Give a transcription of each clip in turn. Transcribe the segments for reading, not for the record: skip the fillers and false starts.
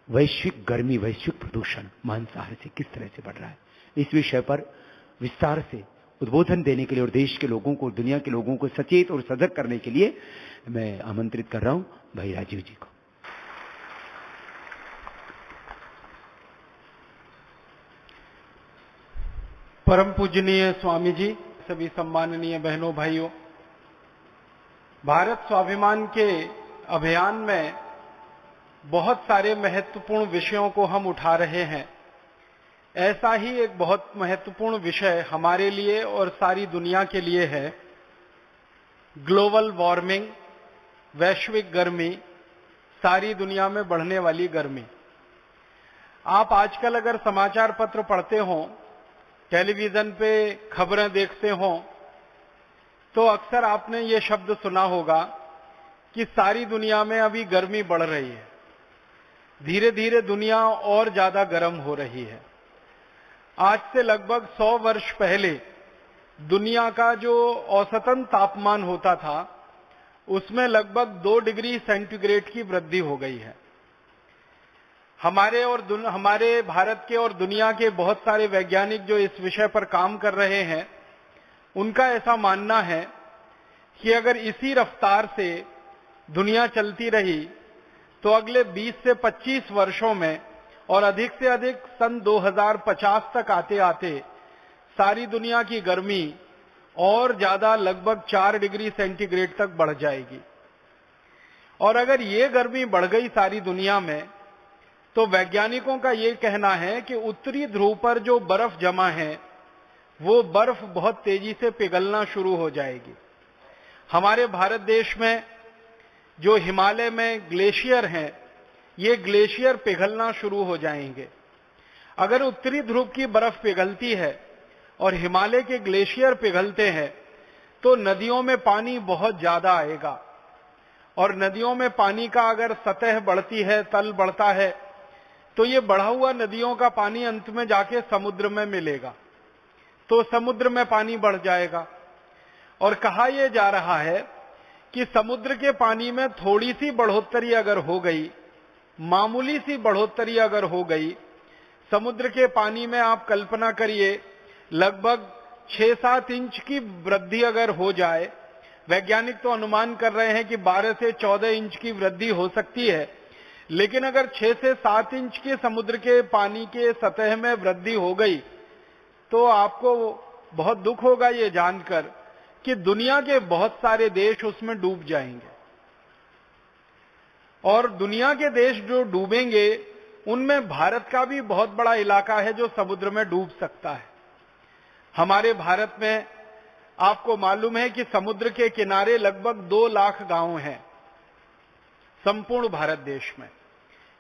वैश्विक गर्मी, वैश्विक प्रदूषण मांसाहार से किस तरह से बढ़ रहा है, इस विषय पर विस्तार से उद्बोधन देने के लिए और देश के लोगों को, दुनिया के लोगों को सचेत और सजग करने के लिए मैं आमंत्रित कर रहा हूं भाई राजीव जी को। परम पूजनीय स्वामी जी, सभी सम्माननीय बहनों भाइयों, भारत स्वाभिमान के अभियान में बहुत सारे महत्वपूर्ण विषयों को हम उठा रहे हैं। ऐसा ही एक बहुत महत्वपूर्ण विषय हमारे लिए और सारी दुनिया के लिए है ग्लोबल वार्मिंग, वैश्विक गर्मी, सारी दुनिया में बढ़ने वाली गर्मी। आप आजकल अगर समाचार पत्र पढ़ते हो, टेलीविजन पे खबरें देखते हो, तो अक्सर आपने ये शब्द सुना होगा कि सारी दुनिया में अभी गर्मी बढ़ रही है, धीरे धीरे दुनिया और ज्यादा गर्म हो रही है। आज से लगभग 100 वर्ष पहले दुनिया का जो औसतन तापमान होता था, उसमें लगभग 2 डिग्री सेंटीग्रेड की वृद्धि हो गई है। हमारे भारत के और दुनिया के बहुत सारे वैज्ञानिक जो इस विषय पर काम कर रहे हैं, उनका ऐसा मानना है कि अगर इसी रफ्तार से दुनिया चलती रही तो अगले 20 से 25 वर्षों में और अधिक से अधिक सन 2050 तक आते आते सारी दुनिया की गर्मी और ज्यादा लगभग 4 डिग्री सेंटीग्रेड तक बढ़ जाएगी। और अगर ये गर्मी बढ़ गई सारी दुनिया में, तो वैज्ञानिकों का ये कहना है कि उत्तरी ध्रुव पर जो बर्फ जमा है, वो बर्फ बहुत तेजी से पिघलना शुरू हो जाएगी। हमारे भारत देश में जो हिमालय में ग्लेशियर हैं, ये ग्लेशियर पिघलना शुरू हो जाएंगे। अगर उत्तरी ध्रुव की बर्फ पिघलती है और हिमालय के ग्लेशियर पिघलते हैं, तो नदियों में पानी बहुत ज्यादा आएगा। और नदियों में पानी का अगर सतह बढ़ती है, तल बढ़ता है, तो ये बढ़ा हुआ नदियों का पानी अंत में जाके समुद्र में मिलेगा, तो समुद्र में पानी बढ़ जाएगा। और कहा यह जा रहा है कि समुद्र के पानी में थोड़ी सी बढ़ोतरी अगर हो गई, मामूली सी बढ़ोतरी अगर हो गई, समुद्र के पानी में आप कल्पना करिए लगभग 6-7 इंच की वृद्धि अगर हो जाए, वैज्ञानिक तो अनुमान कर रहे हैं कि 12 से 14 इंच की वृद्धि हो सकती है, लेकिन अगर 6 से 7 इंच के समुद्र के पानी के सतह में वृद्धि हो गई, तो आपको बहुत दुख होगा ये जानकर कि दुनिया के बहुत सारे देश उसमें डूब जाएंगे। और दुनिया के देश जो डूबेंगे, उनमें भारत का भी बहुत बड़ा इलाका है जो समुद्र में डूब सकता है। हमारे भारत में आपको मालूम है कि समुद्र के किनारे लगभग 2 लाख गांव हैं संपूर्ण भारत देश में।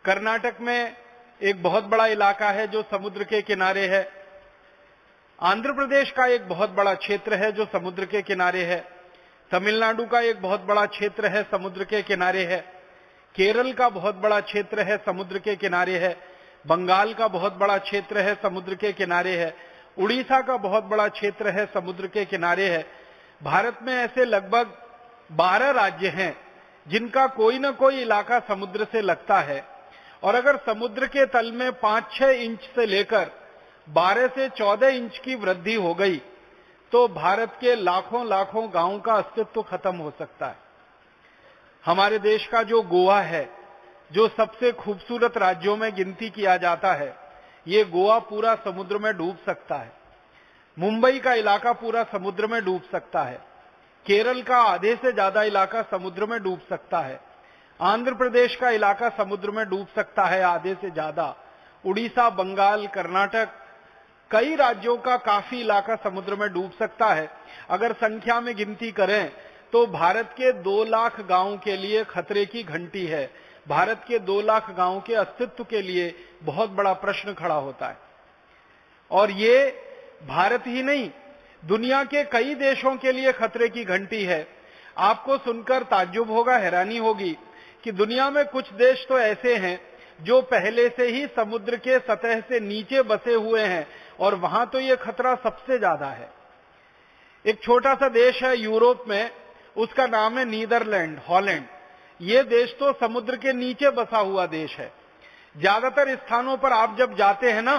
कर्नाटक में एक बहुत बड़ा इलाका है जो समुद्र के किनारे है। आंध्र प्रदेश का एक बहुत बड़ा क्षेत्र है जो समुद्र के किनारे है। तमिलनाडु का एक बहुत बड़ा क्षेत्र है, समुद्र के किनारे है। केरल का बहुत बड़ा क्षेत्र है, समुद्र के किनारे है। बंगाल का बहुत बड़ा क्षेत्र है, समुद्र के किनारे है। उड़ीसा का बहुत बड़ा क्षेत्र है, समुद्र के किनारे है। भारत में ऐसे लगभग 12 राज्य हैं जिनका कोई न कोई इलाका समुद्र से लगता है। और अगर समुद्र के तल में 5-6 इंच से लेकर 12 से 14 इंच की वृद्धि हो गई, तो भारत के लाखों लाखों गांवों का अस्तित्व खत्म हो सकता है। हमारे देश का जो गोवा है, जो सबसे खूबसूरत राज्यों में गिनती किया जाता है, ये गोवा पूरा समुद्र में डूब सकता है। मुंबई का इलाका पूरा समुद्र में डूब सकता है। केरल का आधे से ज्यादा इलाका समुद्र में डूब सकता है। आंध्र प्रदेश का इलाका समुद्र में डूब सकता है आधे से ज्यादा। उड़ीसा, बंगाल, कर्नाटक, कई राज्यों का काफी इलाका समुद्र में डूब सकता है। अगर संख्या में गिनती करें तो भारत के 2 लाख गांवों के लिए खतरे की घंटी है। भारत के 2 लाख गांवों के अस्तित्व के लिए बहुत बड़ा प्रश्न खड़ा होता है। और ये भारत ही नहीं, दुनिया के कई देशों के लिए खतरे की घंटी है। आपको सुनकर ताज्जुब होगा, हैरानी होगी कि दुनिया में कुछ देश तो ऐसे हैं जो पहले से ही समुद्र के सतह से नीचे बसे हुए हैं, और वहां तो ये खतरा सबसे ज्यादा है। एक छोटा सा देश है यूरोप में, उसका नाम है नीदरलैंड, हॉलैंड। ये देश तो समुद्र के नीचे बसा हुआ देश है। ज्यादातर स्थानों पर आप जब जाते हैं ना,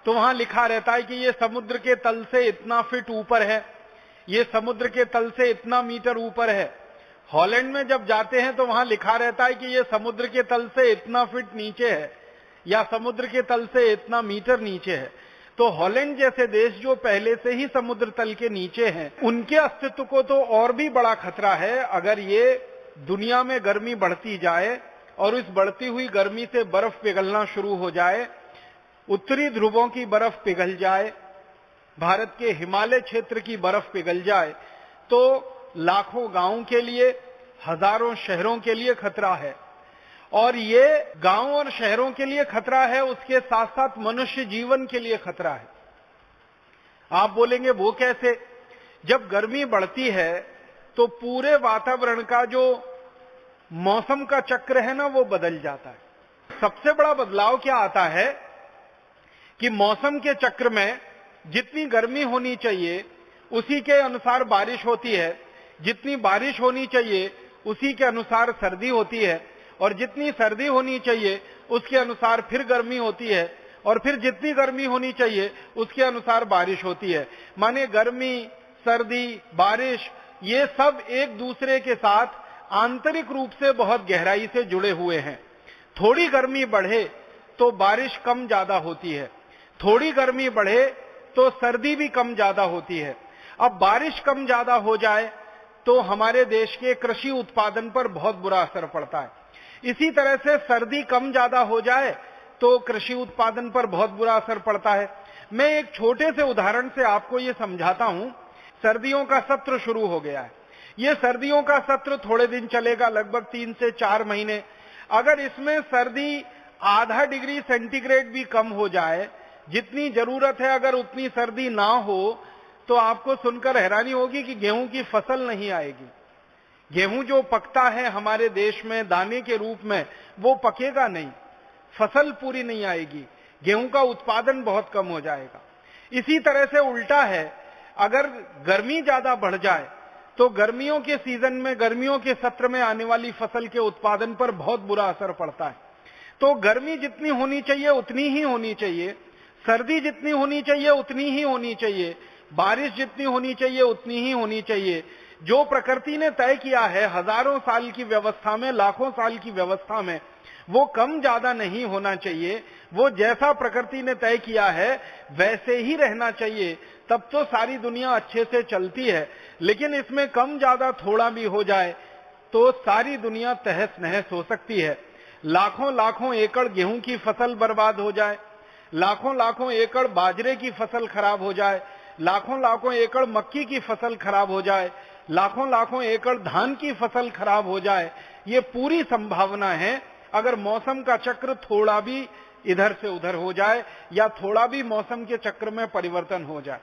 तो वहां लिखा रहता है कि ये समुद्र के तल से इतना फीट ऊपर है, ये समुद्र के तल से इतना मीटर ऊपर है। हॉलैंड में जब जाते हैं तो वहां लिखा रहता है कि ये समुद्र के तल से इतना फीट नीचे है या समुद्र के तल से इतना मीटर नीचे है। तो हॉलैंड जैसे देश जो पहले से ही समुद्र तल के नीचे हैं, उनके अस्तित्व को तो और भी बड़ा खतरा है। अगर ये दुनिया में गर्मी बढ़ती जाए और इस बढ़ती हुई गर्मी से बर्फ पिघलना शुरू हो जाए, उत्तरी ध्रुवों की बर्फ पिघल जाए, भारत के हिमालय क्षेत्र की बर्फ पिघल जाए, तो लाखों गांवों के लिए, हजारों शहरों के लिए खतरा है। और ये गांव और शहरों के लिए खतरा है, उसके साथ साथ मनुष्य जीवन के लिए खतरा है। आप बोलेंगे वो कैसे? जब गर्मी बढ़ती है तो पूरे वातावरण का जो मौसम का चक्र है ना, वो बदल जाता है। सबसे बड़ा बदलाव क्या आता है कि मौसम के चक्र में जितनी गर्मी होनी चाहिए उसी के अनुसार बारिश होती है, जितनी बारिश होनी चाहिए उसी के अनुसार सर्दी होती है, और जितनी सर्दी होनी चाहिए उसके अनुसार फिर गर्मी होती है, और फिर जितनी गर्मी होनी चाहिए उसके अनुसार बारिश होती है। माने गर्मी, सर्दी, बारिश ये सब एक दूसरे के साथ आंतरिक रूप से बहुत गहराई से जुड़े हुए हैं। थोड़ी गर्मी बढ़े तो बारिश कम ज्यादा होती है, थोड़ी गर्मी बढ़े तो सर्दी भी कम ज्यादा होती है। अब बारिश कम ज्यादा हो जाए तो हमारे देश के कृषि उत्पादन पर बहुत बुरा असर पड़ता है। इसी तरह से सर्दी कम ज्यादा हो जाए तो कृषि उत्पादन पर बहुत बुरा असर पड़ता है। मैं एक छोटे से उदाहरण से आपको ये समझाता हूं। सर्दियों का सत्र शुरू हो गया है। ये सर्दियों का सत्र थोड़े दिन चलेगा, लगभग 3 से 4 महीने। अगर इसमें सर्दी आधा डिग्री सेंटीग्रेड भी कम हो जाए, जितनी जरूरत है अगर उतनी सर्दी ना हो, तो आपको सुनकर हैरानी होगी कि गेहूं की फसल नहीं आएगी। गेहूं जो पकता है हमारे देश में दाने के रूप में, वो पकेगा नहीं, फसल पूरी नहीं आएगी, गेहूं का उत्पादन बहुत कम हो जाएगा। इसी तरह से उल्टा है, अगर गर्मी ज्यादा बढ़ जाए तो गर्मियों के सीजन में, गर्मियों के सत्र में आने वाली फसल के उत्पादन पर बहुत बुरा असर पड़ता है। तो गर्मी जितनी होनी चाहिए उतनी ही होनी चाहिए, सर्दी जितनी होनी चाहिए उतनी ही होनी चाहिए, बारिश जितनी होनी चाहिए उतनी ही होनी चाहिए। जो प्रकृति ने तय किया है हजारों साल की व्यवस्था में, लाखों साल की व्यवस्था में, वो कम ज्यादा नहीं होना चाहिए। वो जैसा प्रकृति ने तय किया है वैसे ही रहना चाहिए, तब तो सारी दुनिया अच्छे से चलती है। लेकिन इसमें कम ज्यादा थोड़ा भी हो जाए तो सारी दुनिया तहस नहस हो सकती है। लाखों लाखों एकड़ गेहूं की फसल बर्बाद हो जाए, लाखों लाखों एकड़ बाजरे की फसल खराब हो जाए, लाखों लाखों एकड़ मक्की की फसल खराब हो जाए, लाखों लाखों एकड़ धान की फसल खराब हो जाए, ये पूरी संभावना है अगर मौसम का चक्र थोड़ा भी इधर से उधर हो जाए या थोड़ा भी मौसम के चक्र में परिवर्तन हो जाए।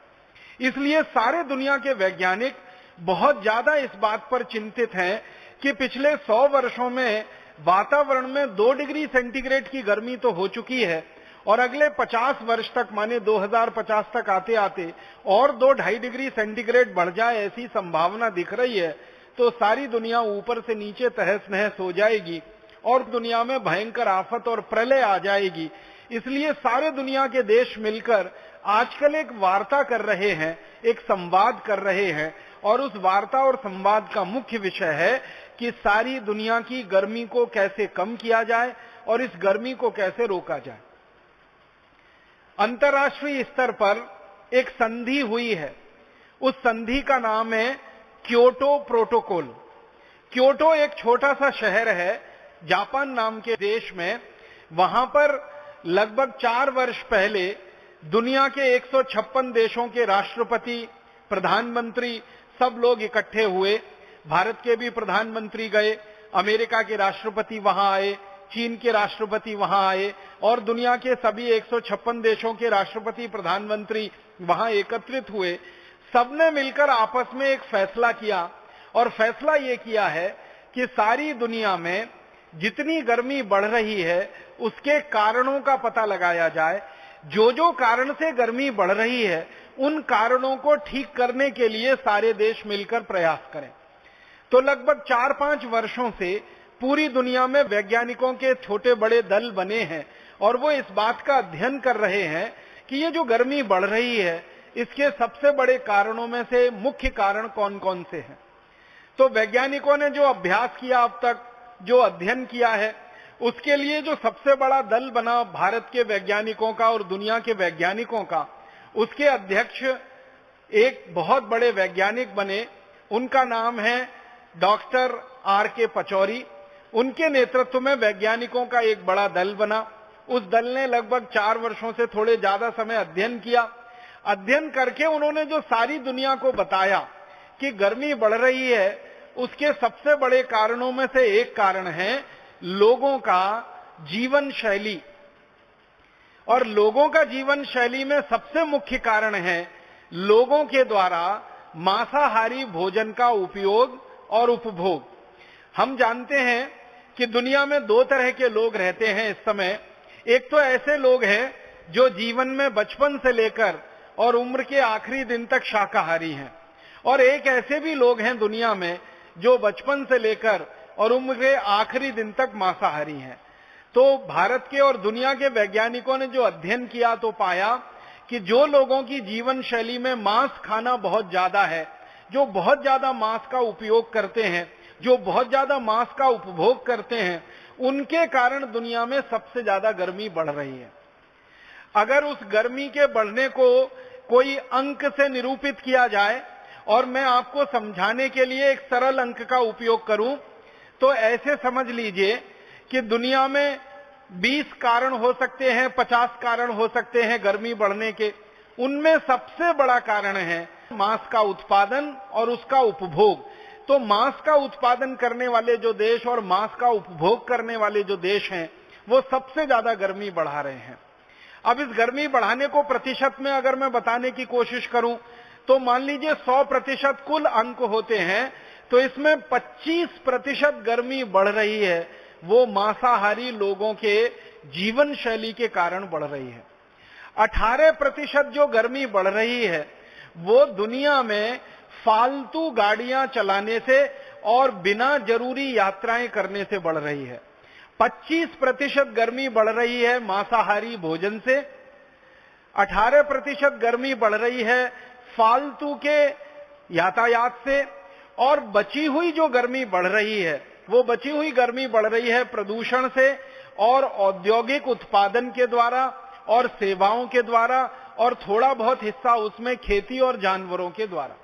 इसलिए सारे दुनिया के वैज्ञानिक बहुत ज्यादा इस बात पर चिंतित हैं कि पिछले 100 वर्षों में वातावरण में 2 डिग्री सेंटीग्रेड की गर्मी तो हो चुकी है, और अगले 50 वर्ष तक, माने 2050 तक आते आते और 2-2.5 डिग्री सेंटीग्रेड बढ़ जाए ऐसी संभावना दिख रही है। तो सारी दुनिया ऊपर से नीचे तहस नहस हो जाएगी और दुनिया में भयंकर आफत और प्रलय आ जाएगी। इसलिए सारे दुनिया के देश मिलकर आजकल एक वार्ता कर रहे हैं, एक संवाद कर रहे हैं, और उस वार्ता और संवाद का मुख्य विषय है कि सारी दुनिया की गर्मी को कैसे कम किया जाए और इस गर्मी को कैसे रोका जाए। अंतर्राष्ट्रीय स्तर पर एक संधि हुई है, उस संधि का नाम है क्योटो प्रोटोकॉल। क्योटो एक छोटा सा शहर है जापान नाम के देश में। वहां पर लगभग 4 वर्ष पहले दुनिया के 156 देशों के राष्ट्रपति, प्रधानमंत्री सब लोग इकट्ठे हुए। भारत के भी प्रधानमंत्री गए, अमेरिका के राष्ट्रपति वहां आए, चीन के राष्ट्रपति वहां आए, और दुनिया के सभी 156 देशों के राष्ट्रपति, प्रधानमंत्री वहां एकत्रित हुए। सबने मिलकर आपस में एक फैसला किया, और फैसला ये किया है कि सारी दुनिया में जितनी गर्मी बढ़ रही है उसके कारणों का पता लगाया जाए। जो जो कारण से गर्मी बढ़ रही है उन कारणों को ठीक करने के लिए सारे देश मिलकर प्रयास करें। तो लगभग 4-5 वर्षों से पूरी दुनिया में वैज्ञानिकों के छोटे बड़े दल बने हैं और वो इस बात का अध्ययन कर रहे हैं कि ये जो गर्मी बढ़ रही है इसके सबसे बड़े कारणों में से मुख्य कारण कौन कौन से हैं। तो वैज्ञानिकों ने जो अभ्यास किया अब तक, जो अध्ययन किया है, उसके लिए जो सबसे बड़ा दल बना भारत के वैज्ञानिकों का और दुनिया के वैज्ञानिकों का, उसके अध्यक्ष एक बहुत बड़े वैज्ञानिक बने। उनका नाम है डॉक्टर R.K. पचौरी। उनके नेतृत्व में वैज्ञानिकों का एक बड़ा दल बना। उस दल ने लगभग 4 वर्षों से थोड़े ज्यादा समय अध्ययन किया। अध्ययन करके उन्होंने जो सारी दुनिया को बताया कि गर्मी बढ़ रही है, उसके सबसे बड़े कारणों में से एक कारण है लोगों का जीवन शैली। और लोगों का जीवन शैली में सबसे मुख्य कारण है लोगों के द्वारा मांसाहारी भोजन का उपयोग और उपभोग। हम जानते हैं कि दुनिया में 2 तरह के लोग रहते हैं इस समय। एक तो ऐसे लोग हैं जो जीवन में बचपन से लेकर और उम्र के आखिरी दिन तक शाकाहारी हैं, और एक ऐसे भी लोग हैं दुनिया में जो बचपन से लेकर और उम्र के आखिरी दिन तक मांसाहारी हैं। तो भारत के और दुनिया के वैज्ञानिकों ने जो अध्ययन किया तो पाया कि जो लोगों की जीवन शैली में मांस खाना बहुत ज्यादा है, जो बहुत ज्यादा मांस का उपयोग करते हैं, जो बहुत ज्यादा मांस का उपभोग करते हैं, उनके कारण दुनिया में सबसे ज्यादा गर्मी बढ़ रही है। अगर उस गर्मी के बढ़ने को कोई अंक से निरूपित किया जाए और मैं आपको समझाने के लिए एक सरल अंक का उपयोग करूं, तो ऐसे समझ लीजिए कि दुनिया में 20 कारण हो सकते हैं, 50 कारण हो सकते हैं गर्मी बढ़ने के। उनमें सबसे बड़ा कारण है मांस का उत्पादन और उसका उपभोग। तो मांस का उत्पादन करने वाले जो देश और मांस का उपभोग करने वाले जो देश हैं, वो सबसे ज्यादा गर्मी बढ़ा रहे हैं। अब इस गर्मी बढ़ाने को प्रतिशत में अगर मैं बताने की कोशिश करूं, तो मान लीजिए 100% कुल अंक होते हैं, तो इसमें 25% गर्मी बढ़ रही है, वो मांसाहारी लोगों के जीवन शैली के कारण बढ़ रही है। 18% जो गर्मी बढ़ रही है वो दुनिया में फालतू गाड़ियां चलाने से और बिना जरूरी यात्राएं करने से बढ़ रही है। 25% गर्मी बढ़ रही है मांसाहारी भोजन से, 18% गर्मी बढ़ रही है फालतू के यातायात से, और बची हुई जो गर्मी बढ़ रही है वो बची हुई गर्मी बढ़ रही है प्रदूषण से और औद्योगिक उत्पादन के द्वारा और सेवाओं के द्वारा, और थोड़ा बहुत हिस्सा उसमें खेती और जानवरों के द्वारा।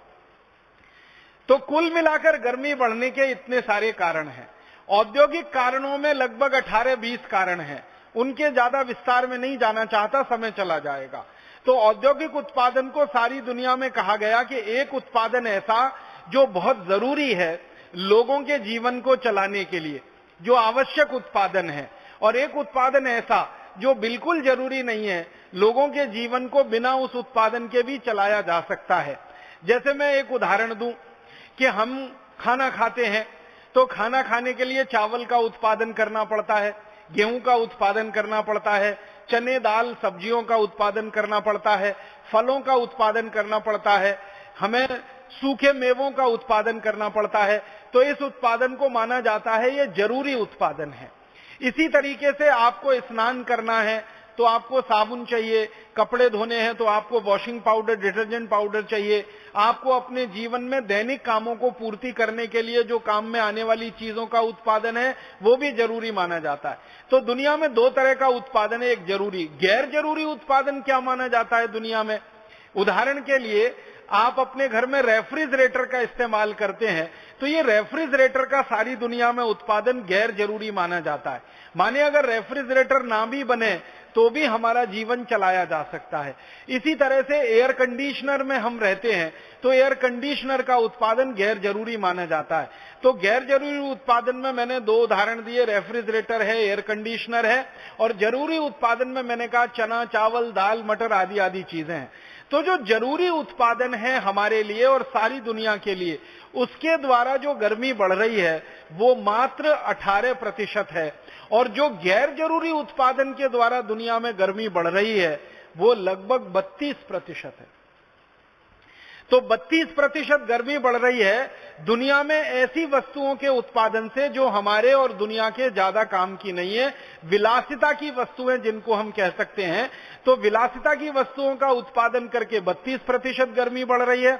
तो कुल मिलाकर गर्मी बढ़ने के इतने सारे कारण हैं। औद्योगिक कारणों में लगभग 18-20 कारण हैं, उनके ज्यादा विस्तार में नहीं जाना चाहता, समय चला जाएगा। तो औद्योगिक उत्पादन को सारी दुनिया में कहा गया कि एक उत्पादन ऐसा जो बहुत जरूरी है लोगों के जीवन को चलाने के लिए, जो आवश्यक उत्पादन है, और एक उत्पादन ऐसा जो बिल्कुल जरूरी नहीं है, लोगों के जीवन को बिना उस उत्पादन के भी चलाया जा सकता है। जैसे मैं एक उदाहरण दूं कि हम खाना खाते हैं, तो खाना खाने के लिए चावल का उत्पादन करना पड़ता है, गेहूं का उत्पादन करना पड़ता है, चने दाल सब्जियों का उत्पादन करना पड़ता है, फलों का उत्पादन करना पड़ता है, हमें सूखे मेवों का उत्पादन करना पड़ता है। तो इस उत्पादन को माना जाता है ये जरूरी उत्पादन है। इसी तरीके से आपको स्नान करना है तो आपको साबुन चाहिए, कपड़े धोने हैं तो आपको वॉशिंग पाउडर, डिटर्जेंट पाउडर चाहिए, आपको अपने जीवन में दैनिक कामों को पूर्ति करने के लिए जो काम में आने वाली चीजों का उत्पादन है वो भी जरूरी माना जाता है। तो दुनिया में 2 तरह का उत्पादन है, एक जरूरी, गैर जरूरी उत्पादन क्या माना जाता है दुनिया में। उदाहरण के लिए आप अपने घर में रेफ्रिजरेटर का इस्तेमाल करते हैं, तो ये रेफ्रिजरेटर का सारी दुनिया में उत्पादन गैर जरूरी माना जाता है। माने अगर रेफ्रिजरेटर ना भी बने तो भी हमारा जीवन चलाया जा सकता है। इसी तरह से एयर कंडीशनर में हम रहते हैं तो एयर कंडीशनर का उत्पादन गैर जरूरी माना जाता है। तो गैर जरूरी उत्पादन में मैंने 2 उदाहरण दिए, रेफ्रिजरेटर है, एयर कंडीशनर है, और जरूरी उत्पादन में मैंने कहा चना, चावल, दाल, मटर आदि आदि चीजें हैं। तो जो जरूरी उत्पादन है हमारे लिए और सारी दुनिया के लिए, उसके द्वारा जो गर्मी बढ़ रही है वो मात्र 18% है, और जो गैर जरूरी उत्पादन के द्वारा दुनिया में गर्मी बढ़ रही है वो लगभग 32% है। तो 32% गर्मी बढ़ रही है दुनिया में ऐसी वस्तुओं के उत्पादन से जो हमारे और दुनिया के ज्यादा काम की नहीं है, विलासिता की वस्तुएं जिनको हम कह सकते हैं। तो विलासिता की वस्तुओं का उत्पादन करके 32% गर्मी बढ़ रही है,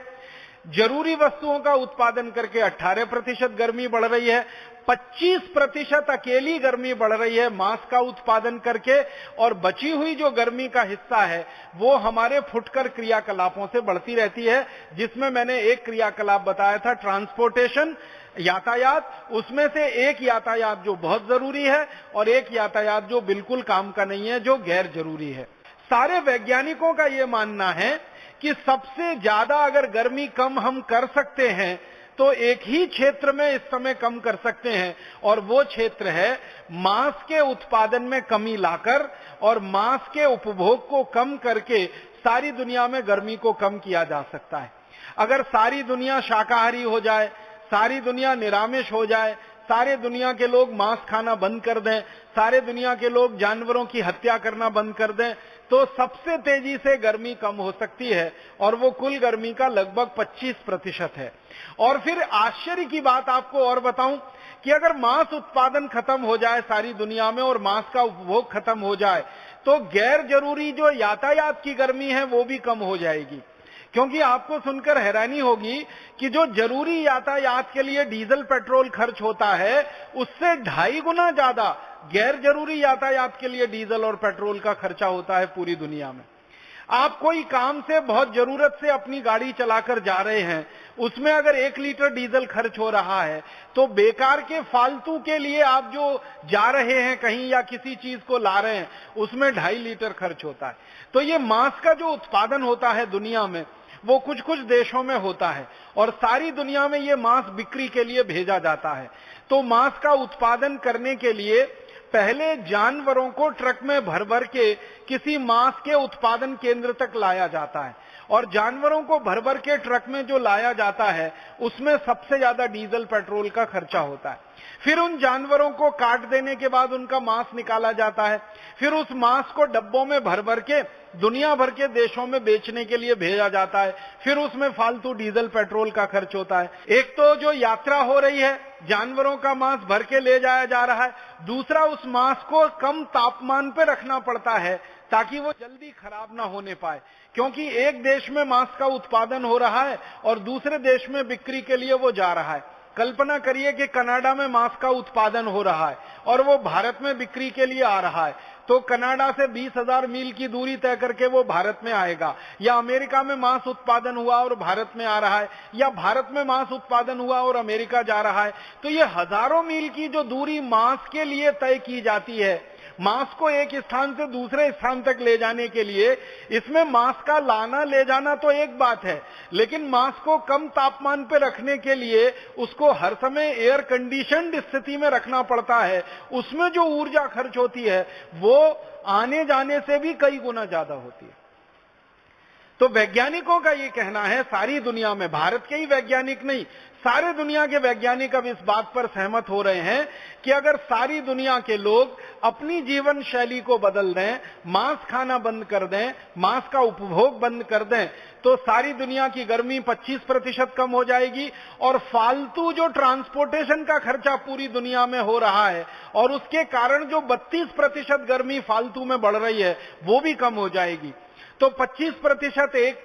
जरूरी वस्तुओं का उत्पादन करके 18% गर्मी बढ़ रही है, 25% अकेली गर्मी बढ़ रही है मांस का उत्पादन करके, और बची हुई जो गर्मी का हिस्सा है वो हमारे फुटकर क्रियाकलापों से बढ़ती रहती है, जिसमें मैंने एक क्रियाकलाप बताया था ट्रांसपोर्टेशन, यातायात। उसमें से एक यातायात जो बहुत जरूरी है और एक यातायात जो बिल्कुल काम का नहीं है, जो गैर जरूरी है। सारे वैज्ञानिकों का यह मानना है कि सबसे ज्यादा अगर गर्मी कम हम कर सकते हैं तो एक ही क्षेत्र में इस समय कम कर सकते हैं, और वो क्षेत्र है मांस के उत्पादन में कमी लाकर और मांस के उपभोग को कम करके सारी दुनिया में गर्मी को कम किया जा सकता है। अगर सारी दुनिया शाकाहारी हो जाए, सारी दुनिया निरामिष हो जाए, सारे दुनिया के लोग मांस खाना बंद कर दें, सारे दुनिया के लोग जानवरों की हत्या करना बंद कर दें, तो सबसे तेजी से गर्मी कम हो सकती है, और वो कुल गर्मी का लगभग 25% है। और फिर आश्चर्य की बात आपको और बताऊं कि अगर मांस उत्पादन खत्म हो जाए सारी दुनिया में और मांस का उपभोग खत्म हो जाए, तो गैर जरूरी जो यातायात की गर्मी है वो भी कम हो जाएगी। क्योंकि आपको सुनकर हैरानी होगी कि जो जरूरी यातायात के लिए डीजल पेट्रोल खर्च होता है, उससे 2.5 गुना ज्यादा गैर जरूरी यातायात के लिए डीजल और पेट्रोल का खर्चा होता है पूरी दुनिया में। आप कोई काम से बहुत जरूरत से अपनी गाड़ी चलाकर जा रहे हैं, उसमें अगर 1 लीटर डीजल खर्च हो रहा है, तो बेकार के फालतू के लिए आप जो जा रहे हैं कहीं या किसी चीज को ला रहे हैं, उसमें 2.5 लीटर खर्च होता है। तो ये मांस का जो उत्पादन होता है दुनिया में, वो कुछ कुछ देशों में होता है, और सारी दुनिया में ये मांस बिक्री के लिए भेजा जाता है। तो मांस का उत्पादन करने के लिए पहले जानवरों को ट्रक में भर भर के किसी मांस के उत्पादन केंद्र तक लाया जाता है, और जानवरों को भर भर के ट्रक में जो लाया जाता है उसमें सबसे ज्यादा डीजल पेट्रोल का खर्चा होता है। फिर उन जानवरों को काट देने के बाद उनका मांस निकाला जाता है, फिर उस मांस को डब्बों में भर भर के दुनिया भर के देशों में बेचने के लिए भेजा जाता है, फिर उसमें फालतू डीजल पेट्रोल का खर्च होता है। एक तो जो यात्रा हो रही है, जानवरों का मांस भर के ले जाया जा रहा है, दूसरा उस मांस को कम तापमान पर रखना पड़ता है ताकि वो जल्दी खराब ना होने पाए, क्योंकि एक देश में मांस का उत्पादन हो रहा है और दूसरे देश में बिक्री के लिए वो जा रहा है। कल्पना करिए कि कनाडा में मांस का उत्पादन हो रहा है और वो भारत में बिक्री के लिए आ रहा है, तो कनाडा से 20,000 मील की दूरी तय करके वो भारत में आएगा, या अमेरिका में मांस उत्पादन हुआ और भारत में आ रहा है, या भारत में मांस उत्पादन हुआ और अमेरिका जा रहा है। तो ये हजारों मील की जो दूरी मांस के लिए तय की जाती है, मांस को एक स्थान से दूसरे स्थान तक ले जाने के लिए, इसमें मांस का लाना ले जाना तो एक बात है, लेकिन मांस को कम तापमान पर रखने के लिए उसको हर समय एयर कंडीशनड स्थिति में रखना पड़ता है। उसमें जो ऊर्जा खर्च होती है वो आने जाने से भी कई गुना ज्यादा होती है। तो वैज्ञानिकों का ये कहना है, सारी दुनिया में, भारत के ही वैज्ञानिक नहीं, सारे दुनिया के वैज्ञानिक अब इस बात पर सहमत हो रहे हैं कि अगर सारी दुनिया के लोग अपनी जीवन शैली को बदल दें, मांस खाना बंद कर दें, मांस का उपभोग बंद कर दें, तो सारी दुनिया की गर्मी 25% कम हो जाएगी, और फालतू जो ट्रांसपोर्टेशन का खर्चा पूरी दुनिया में हो रहा है और उसके कारण जो 32% गर्मी फालतू में बढ़ रही है वो भी कम हो जाएगी। तो 25% एक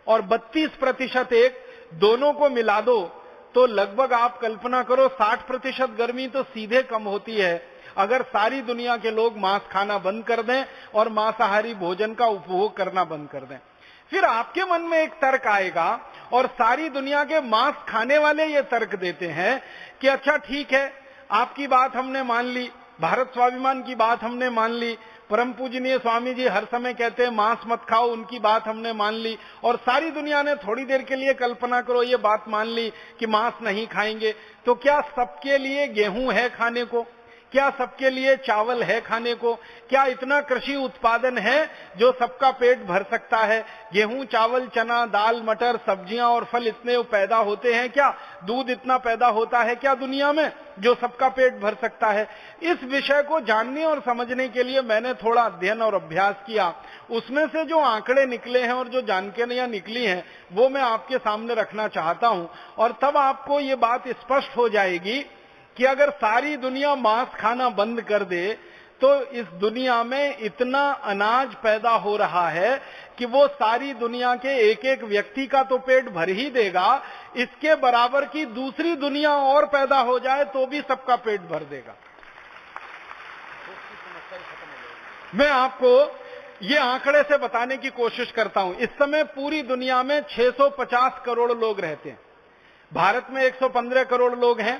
और 32% एक, दोनों को मिला दो तो लगभग आप कल्पना करो 60% गर्मी तो सीधे कम होती है अगर सारी दुनिया के लोग मांस खाना बंद कर दें और मांसाहारी भोजन का उपभोग करना बंद कर दें। फिर आपके मन में एक तर्क आएगा, और सारी दुनिया के मांस खाने वाले ये तर्क देते हैं कि अच्छा ठीक है, आपकी बात हमने मान ली, भारत स्वाभिमान की बात हमने मान ली, परम पूजनीय स्वामी जी हर समय कहते हैं मांस मत खाओ, उनकी बात हमने मान ली, और सारी दुनिया ने थोड़ी देर के लिए कल्पना करो ये बात मान ली कि मांस नहीं खाएंगे, तो क्या सबके लिए गेहूं है खाने को? क्या सबके लिए चावल है खाने को? क्या इतना कृषि उत्पादन है जो सबका पेट भर सकता है? गेहूं, चावल, चना, दाल, मटर, सब्जियां और फल इतने पैदा होते हैं क्या? दूध इतना पैदा होता है क्या दुनिया में जो सबका पेट भर सकता है? इस विषय को जानने और समझने के लिए मैंने थोड़ा अध्ययन और अभ्यास किया, उसमें से जो आंकड़े निकले हैं और जो जानकारियां निकली हैं वो मैं आपके सामने रखना चाहता हूं, और तब आपको ये बात स्पष्ट हो जाएगी कि अगर सारी दुनिया मांस खाना बंद कर दे तो इस दुनिया में इतना अनाज पैदा हो रहा है कि वो सारी दुनिया के एक एक व्यक्ति का तो पेट भर ही देगा, इसके बराबर की दूसरी दुनिया और पैदा हो जाए तो भी सबका पेट भर देगा। मैं आपको ये आंकड़े से बताने की कोशिश करता हूं। इस समय पूरी दुनिया में 650 करोड़ लोग रहते हैं। भारत में 115 करोड़ लोग हैं,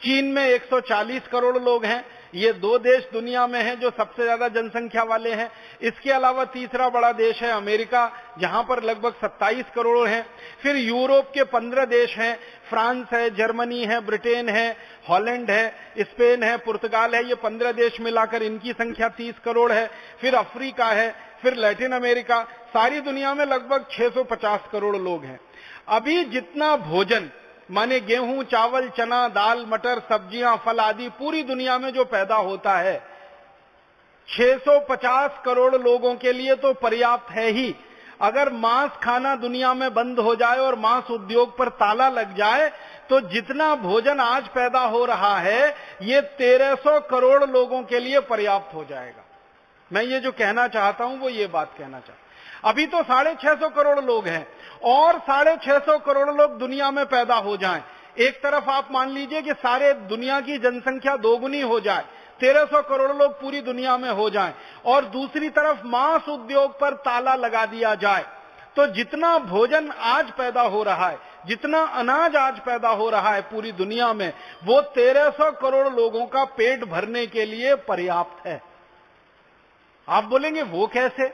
चीन में 140 करोड़ लोग हैं। ये दो देश दुनिया में हैं जो सबसे ज्यादा जनसंख्या वाले हैं। इसके अलावा तीसरा बड़ा देश है अमेरिका, जहां पर लगभग 27 करोड़ हैं। फिर यूरोप के 15 देश हैं, फ्रांस है, जर्मनी है, ब्रिटेन है, हॉलैंड है, स्पेन है, पुर्तगाल है। ये 15 देश मिलाकर इनकी संख्या 30 करोड़ है। फिर अफ्रीका है, फिर लैटिन अमेरिका। सारी दुनिया में लगभग 650 करोड़ लोग हैं। अभी जितना भोजन माने गेहूं, चावल, चना, दाल, मटर, सब्जियां, फल आदि पूरी दुनिया में जो पैदा होता है 650 करोड़ लोगों के लिए तो पर्याप्त है ही। अगर मांस खाना दुनिया में बंद हो जाए और मांस उद्योग पर ताला लग जाए तो जितना भोजन आज पैदा हो रहा है ये 1300 करोड़ लोगों के लिए पर्याप्त हो जाएगा। मैं ये जो कहना चाहता हूं वो ये बात कहना चाहता हूं। अभी तो 650 करोड़ लोग हैं और 650 करोड़ लोग दुनिया में पैदा हो जाएं। एक तरफ आप मान लीजिए कि सारे दुनिया की जनसंख्या दोगुनी हो जाए, 1300 करोड़ लोग पूरी दुनिया में हो जाएं, और दूसरी तरफ मांस उद्योग पर ताला लगा दिया जाए तो जितना भोजन आज पैदा हो रहा है, जितना अनाज आज पैदा हो रहा है पूरी दुनिया में, वो 1300 करोड़ लोगों का पेट भरने के लिए पर्याप्त है। आप बोलेंगे वो कैसे?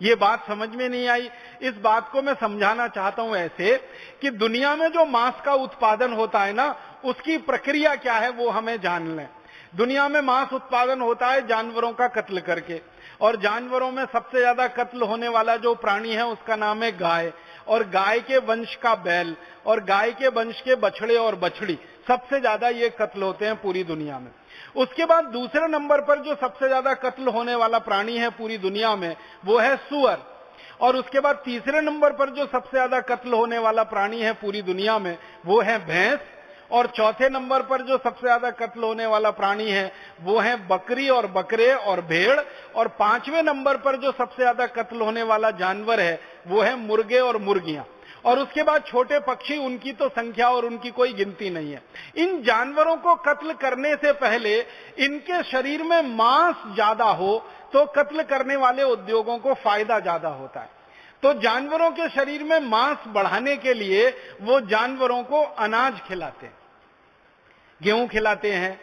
ये बात समझ में नहीं आई। इस बात को मैं समझाना चाहता हूं ऐसे कि दुनिया में जो मांस का उत्पादन होता है ना, उसकी प्रक्रिया क्या है वो हमें जान लें। दुनिया में मांस उत्पादन होता है जानवरों का कत्ल करके, और जानवरों में सबसे ज्यादा कत्ल होने वाला जो प्राणी है उसका नाम है गाय, और गाय के वंश का बैल, और गाय के वंश के बछड़े और बछड़ी, सबसे ज्यादा ये कत्ल होते हैं पूरी दुनिया में। उसके बाद दूसरे नंबर पर जो सबसे ज्यादा कत्ल होने वाला प्राणी है पूरी दुनिया में वो है सूअर, और उसके बाद तीसरे नंबर पर जो सबसे ज्यादा कत्ल होने वाला प्राणी है पूरी दुनिया में वो है भैंस, और चौथे नंबर पर जो सबसे ज्यादा कत्ल होने वाला प्राणी है वो है बकरी और बकरे और भेड़, और पांचवें नंबर पर जो सबसे ज्यादा कत्ल होने वाला जानवर है वो है मुर्गे और मुर्गियां, और उसके बाद छोटे पक्षी, उनकी तो संख्या और उनकी कोई गिनती नहीं है। इन जानवरों को कत्ल करने से पहले इनके शरीर में मांस ज्यादा हो तो कत्ल करने वाले उद्योगों को फायदा ज्यादा होता है। तो जानवरों के शरीर में मांस बढ़ाने के लिए वो जानवरों को अनाज खिलाते हैं, गेहूं खिलाते हैं,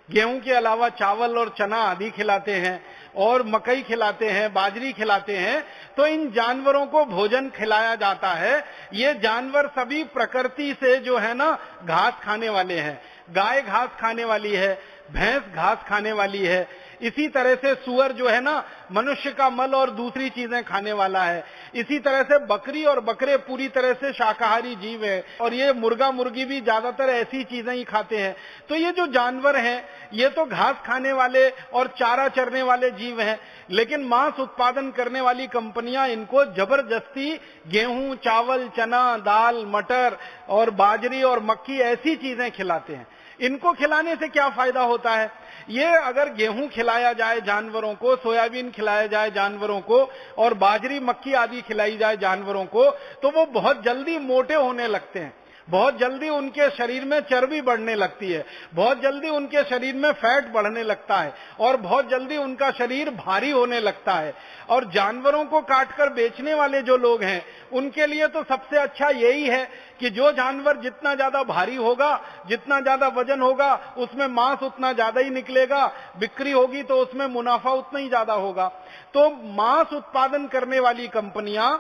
गेहूं के अलावा चावल और चना आदि खिलाते हैं, और मकई खिलाते हैं, बाजरी खिलाते हैं। तो इन जानवरों को भोजन खिलाया जाता है। ये जानवर सभी प्रकृति से जो है ना घास खाने वाले हैं। गाय घास खाने वाली है, भैंस घास खाने वाली है, इसी तरह से सूअर जो है ना मनुष्य का मल और दूसरी चीजें खाने वाला है। इसी तरह से बकरी और बकरे पूरी तरह से शाकाहारी जीव है, और ये मुर्गा मुर्गी भी ज्यादातर ऐसी चीजें ही खाते हैं। तो ये जो जानवर हैं ये तो घास खाने वाले और चारा चरने वाले जीव हैं, लेकिन मांस उत्पादन करने वाली कंपनियां इनको जबरदस्ती गेहूं, चावल, चना, दाल, मटर और बाजरी और मक्की ऐसी चीजें खिलाते हैं। इनको खिलाने से क्या फायदा होता है? ये अगर गेहूं खिलाया जाए जानवरों को, सोयाबीन खिलाया जाए जानवरों को, और बाजरी, मक्की आदि खिलाई जाए जानवरों को, तो वो बहुत जल्दी मोटे होने लगते हैं, बहुत जल्दी उनके शरीर में चर्बी बढ़ने लगती है, बहुत जल्दी उनके शरीर में फैट बढ़ने लगता है, और बहुत जल्दी उनका शरीर भारी होने लगता है। और जानवरों को काटकर बेचने वाले जो लोग हैं उनके लिए तो सबसे अच्छा यही है कि जो जानवर जितना ज्यादा भारी होगा, जितना ज्यादा वजन होगा, उसमें मांस उतना ज्यादा ही निकलेगा, बिक्री होगी तो उसमें मुनाफा उतना ही ज्यादा होगा। तो मांस उत्पादन करने वाली कंपनियां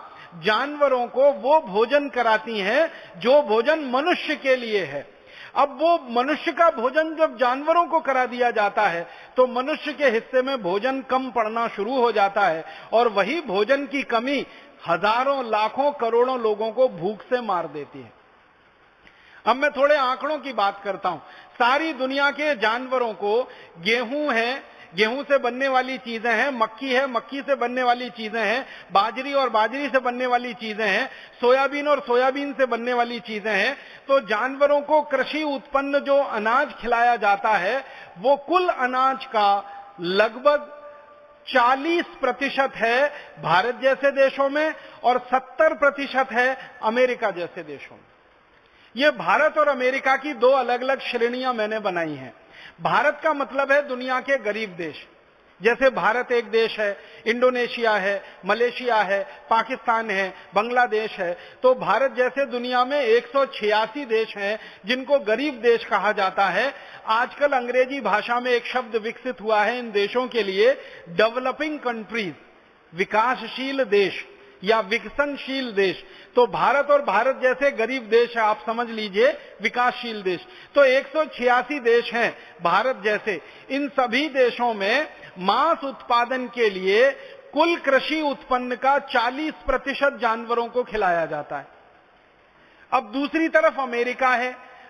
जानवरों को वो भोजन कराती हैं जो भोजन मनुष्य के लिए है। अब वो मनुष्य का भोजन जब जानवरों को करा दिया जाता है तो मनुष्य के हिस्से में भोजन कम पड़ना शुरू हो जाता है, और वही भोजन की कमी हजारों, लाखों, करोड़ों लोगों को भूख से मार देती है। अब मैं थोड़े आंकड़ों की बात करता हूं। सारी दुनिया के जानवरों को गेहूं है, गेहूं से बनने वाली चीजें हैं, मक्की है, मक्की से बनने वाली चीजें हैं, बाजरी और बाजरी से बनने वाली चीजें हैं, सोयाबीन और सोयाबीन से बनने वाली चीजें हैं। तो जानवरों को कृषि उत्पन्न जो अनाज खिलाया जाता है वो कुल अनाज का लगभग 40% है भारत जैसे देशों में और 70% है अमेरिका जैसे देशों में। ये भारत और अमेरिका की दो अलग अलग श्रेणियां मैंने बनाई हैं। भारत का मतलब है दुनिया के गरीब देश, जैसे भारत एक देश है, इंडोनेशिया है, मलेशिया है, पाकिस्तान है, बांग्लादेश है। तो भारत जैसे दुनिया में 186 देश हैं जिनको गरीब देश कहा जाता है। आजकल अंग्रेजी भाषा में एक शब्द विकसित हुआ है इन देशों के लिए, डेवलपिंग कंट्रीज, विकासशील देश या विकसनशील देश। तो भारत और भारत जैसे गरीब देश है, आप समझ लीजिए विकासशील देश। तो 186 देश हैं भारत जैसे। इन सभी देशों में मांस उत्पादन के लिए कुल कृषि उत्पन्न का 40% जानवरों को खिलाया जाता है। अब दूसरी तरफ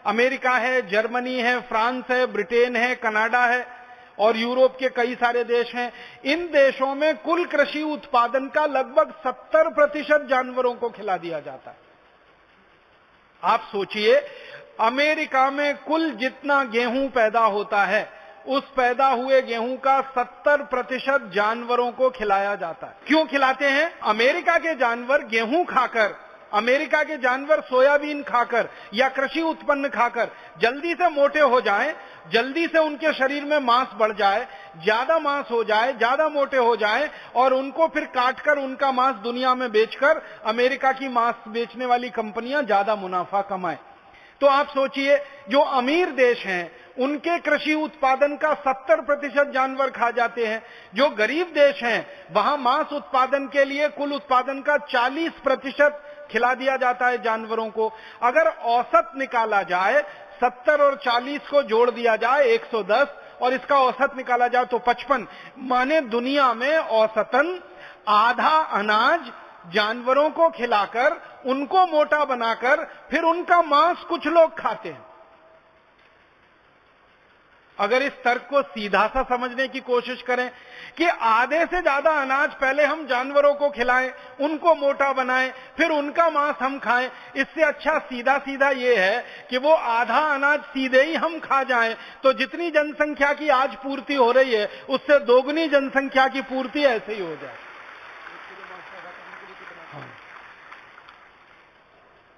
अमेरिका है, जर्मनी है, फ्रांस है, ब्रिटेन है, कनाडा है और यूरोप के कई सारे देश हैं। इन देशों में कुल कृषि उत्पादन का लगभग 70% जानवरों को खिला दिया जाता है। आप सोचिए, अमेरिका में कुल जितना गेहूं पैदा होता है उस पैदा हुए गेहूं का 70% जानवरों को खिलाया जाता है। क्यों खिलाते हैं? अमेरिका के जानवर गेहूं खाकर, अमेरिका के जानवर सोयाबीन खाकर या कृषि उत्पन्न खाकर जल्दी से मोटे हो जाएं, जल्दी से उनके शरीर में मांस बढ़ जाए, ज्यादा मांस हो जाए, ज्यादा मोटे हो जाए और उनको फिर काटकर उनका मांस दुनिया में बेचकर अमेरिका की मांस बेचने वाली कंपनियां ज्यादा मुनाफा कमाएं। तो आप सोचिए, जो अमीर देश हैं उनके कृषि उत्पादन का 70% जानवर खा जाते हैं। जो गरीब देश हैं वहां मांस उत्पादन के लिए कुल उत्पादन का 40% खिला दिया जाता है जानवरों को। अगर औसत निकाला जाए, 70 और 40 को जोड़ दिया जाए 110 और इसका औसत निकाला जाए तो 55, माने दुनिया में औसतन आधा अनाज जानवरों को खिलाकर उनको मोटा बनाकर फिर उनका मांस कुछ लोग खाते हैं। अगर इस तर्क को सीधा सा समझने की कोशिश करें कि आधे से ज्यादा अनाज पहले हम जानवरों को खिलाएं, उनको मोटा बनाएं, फिर उनका मांस हम खाएं, इससे अच्छा सीधा सीधा ये है कि वो आधा अनाज सीधे ही हम खा जाएं, तो जितनी जनसंख्या की आज पूर्ति हो रही है उससे दोगुनी जनसंख्या की पूर्ति ऐसे ही हो जाए।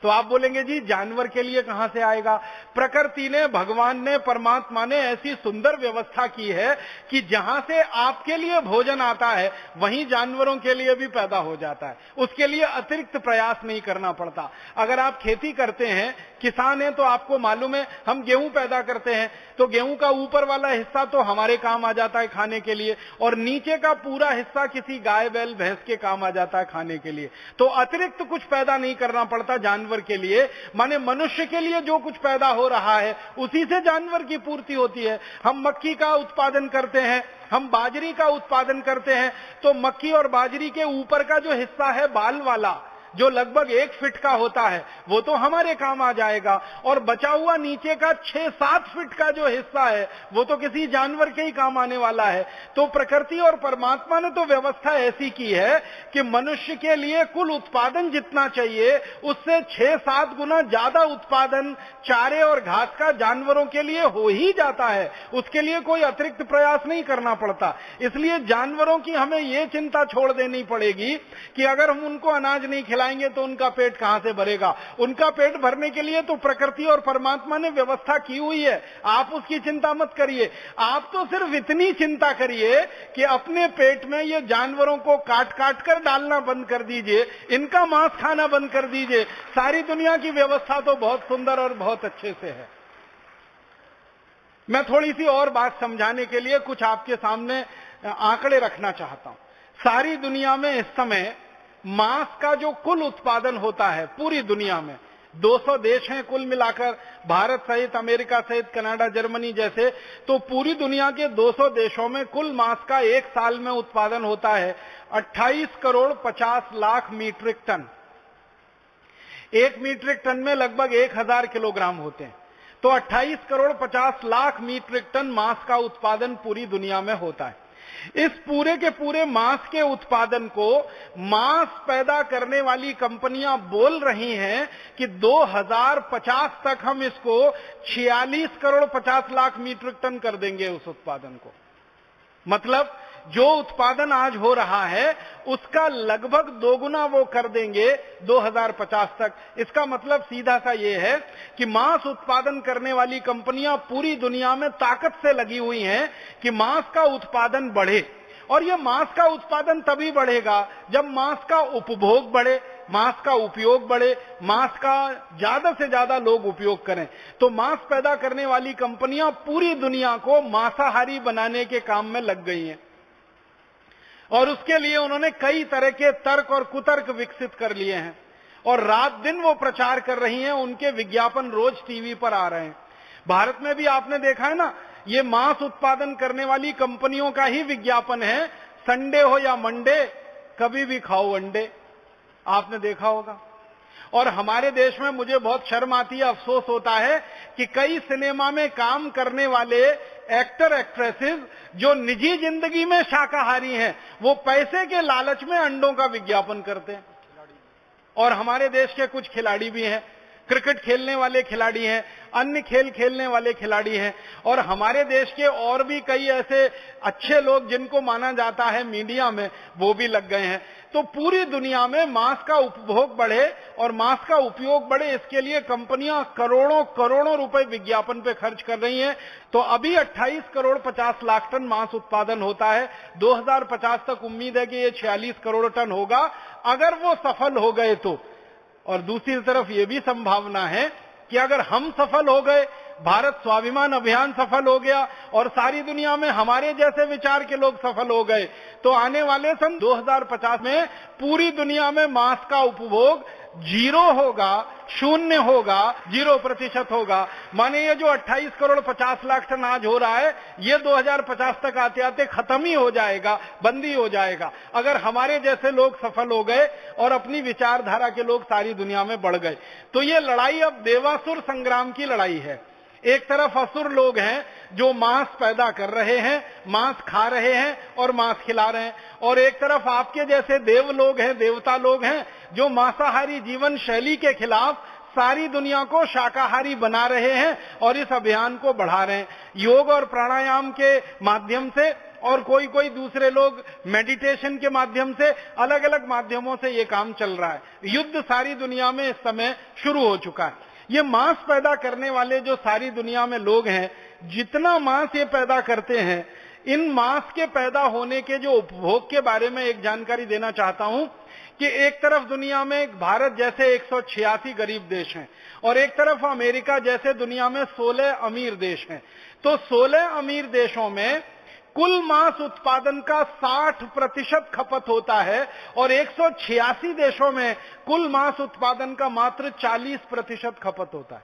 तो आप बोलेंगे जी जानवर के लिए कहां से आएगा? प्रकृति ने, भगवान ने, परमात्मा ने ऐसी सुंदर व्यवस्था की है कि जहां से आपके लिए भोजन आता है वहीं जानवरों के लिए भी पैदा हो जाता है। उसके लिए अतिरिक्त प्रयास नहीं करना पड़ता। अगर आप खेती करते हैं, किसान हैं, तो आपको मालूम है हम गेहूं पैदा करते हैं तो गेहूं का ऊपर वाला हिस्सा तो हमारे काम आ जाता है खाने के लिए और नीचे का पूरा हिस्सा किसी गाय बैल भैंस के काम आ जाता है खाने के लिए। तो अतिरिक्त कुछ पैदा नहीं करना पड़ता जानवर के लिए। माने मनुष्य के लिए जो कुछ पैदा हो रहा है उसी से जानवर की पूर्ति होती है। हम मक्की का उत्पादन करते हैं, हम बाजरी का उत्पादन करते हैं, तो मक्की और बाजरी के ऊपर का जो हिस्सा है बाल वाला, जो लगभग 1 फीट का होता है, वो तो हमारे काम आ जाएगा और बचा हुआ नीचे का 6-7 फीट का जो हिस्सा है वो तो किसी जानवर के ही काम आने वाला है। तो प्रकृति और परमात्मा ने तो व्यवस्था ऐसी की है कि मनुष्य के लिए कुल उत्पादन जितना चाहिए उससे 6-7 गुना ज्यादा उत्पादन चारे और घास का जानवरों के लिए हो ही जाता है। उसके लिए कोई अतिरिक्त प्रयास नहीं करना पड़ता। इसलिए जानवरों की हमें ये चिंता छोड़ देनी पड़ेगी कि अगर हम उनको अनाज नहीं खिलाएंगे तो उनका पेट कहां से भरेगा। उनका पेट भरने के लिए तो प्रकृति और परमात्मा ने व्यवस्था की हुई है, आप उसकी चिंता मत करिए। आप तो सिर्फ इतनी चिंता करिए कि अपने पेट में ये जानवरों को काट काट कर डालना बंद कर दीजिए, इनका मांस खाना बंद कर दीजिए। सारी दुनिया की व्यवस्था तो बहुत सुंदर और बहुत अच्छे से है। मैं थोड़ी सी और बात समझाने के लिए कुछ आपके सामने आंकड़े रखना चाहता हूं। सारी दुनिया में इस समय मांस का जो कुल उत्पादन होता है पूरी दुनिया में, 200 देश हैं कुल मिलाकर, भारत सहित, अमेरिका सहित, कनाडा, जर्मनी जैसे, तो पूरी दुनिया के 200 देशों में कुल मांस का एक साल में उत्पादन होता है 28 crore 50 lakh metric ton. 1 metric ton में लगभग 1000 किलोग्राम होते हैं। तो 28 करोड़ 50 लाख मीट्रिक टन मांस का उत्पादन पूरी दुनिया में होता है। इस पूरे के पूरे मांस के उत्पादन को मांस पैदा करने वाली कंपनियां बोल रही हैं कि 2050 तक हम इसको 46 करोड़ 50 लाख मीट्रिक टन कर देंगे उस उत्पादन को। मतलब जो उत्पादन आज हो रहा है उसका लगभग दोगुना वो कर देंगे 2050 तक। इसका मतलब सीधा सा ये है कि मांस उत्पादन करने वाली कंपनियां पूरी दुनिया में ताकत से लगी हुई हैं कि मांस का उत्पादन बढ़े। और यह मांस का उत्पादन तभी बढ़ेगा जब मांस का उपभोग बढ़े, मांस का उपयोग बढ़े, मांस का ज्यादा से ज्यादा लोग उपयोग करें। तो मांस पैदा करने वाली कंपनियां पूरी दुनिया को मांसाहारी बनाने के काम में लग गई हैं और उसके लिए उन्होंने कई तरह के तर्क और कुतर्क विकसित कर लिए हैं और रात दिन वो प्रचार कर रही हैं। उनके विज्ञापन रोज टीवी पर आ रहे हैं। भारत में भी आपने देखा है ना, ये मांस उत्पादन करने वाली कंपनियों का ही विज्ञापन है, संडे हो या मंडे कभी भी खाओ अंडे, आपने देखा होगा। और हमारे देश में मुझे बहुत शर्म आती है, अफसोस होता है कि कई सिनेमा में काम करने वाले एक्टर एक्ट्रेसेस जो निजी जिंदगी में शाकाहारी हैं, वो पैसे के लालच में अंडों का विज्ञापन करते हैं। और हमारे देश के कुछ खिलाड़ी भी हैं, क्रिकेट खेलने वाले खिलाड़ी हैं, अन्य खेल खेलने वाले खिलाड़ी हैं, और हमारे देश के और भी कई ऐसे अच्छे लोग जिनको माना जाता है मीडिया में, वो भी लग गए हैं। तो पूरी दुनिया में मांस का उपभोग बढ़े और मांस का उपयोग बढ़े, इसके लिए कंपनियां करोड़ों करोड़ों रुपए विज्ञापन पे खर्च कर रही हैं। तो अभी 28 करोड़ 50 लाख टन मांस उत्पादन होता है। 2050 तक उम्मीद है कि ये 46 करोड़ टन होगा अगर वो सफल हो गए तो। और दूसरी तरफ ये भी संभावना है कि अगर हम सफल हो गए, भारत स्वाभिमान अभियान सफल हो गया और सारी दुनिया में हमारे जैसे विचार के लोग सफल हो गए, तो आने वाले सन 2050 में पूरी दुनिया में मांस का उपभोग 0 होगा, 0 होगा, 0% होगा। माने ये जो 28 करोड़ 50 लाख टन आज हो रहा है, ये 2050 तक आते आते खत्म ही हो जाएगा, बंदी हो जाएगा, अगर हमारे जैसे लोग सफल हो गए और अपनी विचारधारा के लोग सारी दुनिया में बढ़ गए। तो ये लड़ाई अब देवासुर संग्राम की लड़ाई है। एक तरफ असुर लोग हैं जो मांस पैदा कर रहे हैं, मांस खा रहे हैं और मांस खिला रहे हैं, और एक तरफ आपके जैसे देव लोग हैं, देवता लोग हैं जो मांसाहारी जीवन शैली के खिलाफ सारी दुनिया को शाकाहारी बना रहे हैं और इस अभियान को बढ़ा रहे हैं। योग और प्राणायाम के माध्यम से और कोई कोई दूसरे लोग मेडिटेशन के माध्यम से, अलग अलग माध्यमों से ये काम चल रहा है। युद्ध सारी दुनिया में इस समय शुरू हो चुका है। ये मांस पैदा करने वाले जो सारी दुनिया में लोग हैं, जितना मांस ये पैदा करते हैं, इन मांस के पैदा होने के जो उपभोग के बारे में एक जानकारी देना चाहता हूं कि एक तरफ दुनिया में भारत जैसे 186 गरीब देश हैं और एक तरफ अमेरिका जैसे दुनिया में 16 अमीर देश हैं। तो 16 अमीर देशों में कुल मांस उत्पादन का 60% खपत होता है और 186 देशों में कुल मांस उत्पादन का मात्र 40% खपत होता है।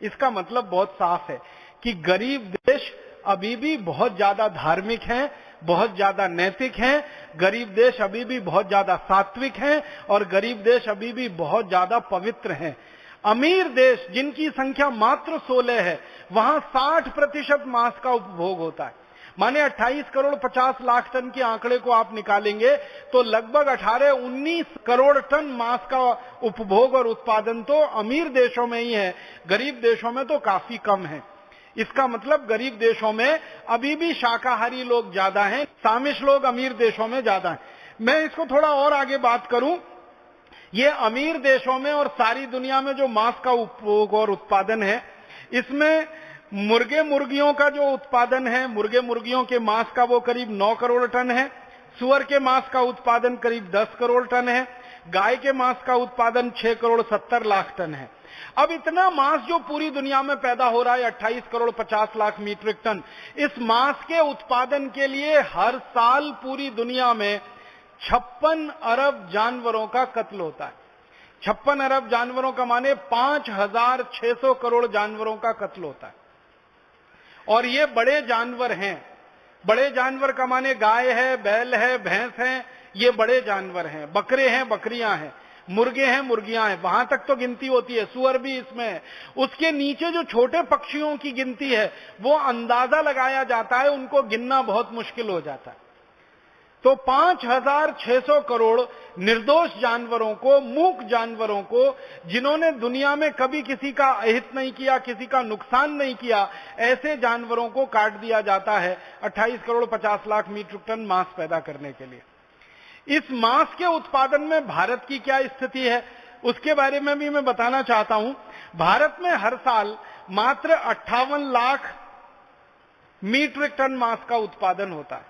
इसका मतलब बहुत साफ है कि गरीब देश अभी भी बहुत ज्यादा धार्मिक हैं, बहुत ज्यादा नैतिक हैं, गरीब देश अभी भी बहुत ज्यादा सात्विक हैं और गरीब देश अभी भी बहुत ज्यादा पवित्र हैं। अमीर देश जिनकी संख्या मात्र 16 है, वहां 60% मांस का उपभोग होता है। माने 28 करोड़ 50 लाख टन के आंकड़े को आप निकालेंगे तो लगभग 18-19 करोड़ टन मांस का उपभोग और उत्पादन तो अमीर देशों में ही है, गरीब देशों में तो काफी कम है। इसका मतलब गरीब देशों में अभी भी शाकाहारी लोग ज्यादा हैं, सामिश लोग अमीर देशों में ज्यादा हैं। मैं इसको थोड़ा और आगे बात करूं, ये अमीर देशों में और सारी दुनिया में जो मांस का उपभोग और उत्पादन है, इसमें मुर्गे मुर्गियों का जो उत्पादन है, मुर्गे मुर्गियों के मांस का वो करीब 9 करोड़ टन है, सुअर के मांस का उत्पादन करीब 10 करोड़ टन है, गाय के मांस का उत्पादन 6 करोड़ 70 लाख टन है। अब इतना मांस जो पूरी दुनिया में पैदा हो रहा है, 28 करोड़ 50 लाख मीट्रिक टन, इस मांस के उत्पादन के लिए हर साल पूरी दुनिया में 56 अरब जानवरों का कत्ल होता है। 56 अरब जानवरों का माने 5600 करोड़ जानवरों का कत्ल होता है। और ये बड़े जानवर हैं। बड़े जानवर का माने गाय है, बैल है, भैंस है, ये बड़े जानवर हैं। बकरे हैं, बकरियां हैं। मुर्गे हैं, मुर्गियां हैं, वहां तक तो गिनती होती है, सुअर भी इसमें है। उसके नीचे जो छोटे पक्षियों की गिनती है वो अंदाजा लगाया जाता है, उनको गिनना बहुत मुश्किल हो जाता है। तो 5,600 करोड़ निर्दोष जानवरों को, मूक जानवरों को, जिन्होंने दुनिया में कभी किसी का अहित नहीं किया, किसी का नुकसान नहीं किया, ऐसे जानवरों को काट दिया जाता है 28 करोड़ 50 लाख मीट्रिक टन मांस पैदा करने के लिए। इस मांस के उत्पादन में भारत की क्या स्थिति है उसके बारे में भी मैं बताना चाहता हूं। भारत में हर साल मात्र 58 लाख मीट्रिक टन मांस का उत्पादन होता है।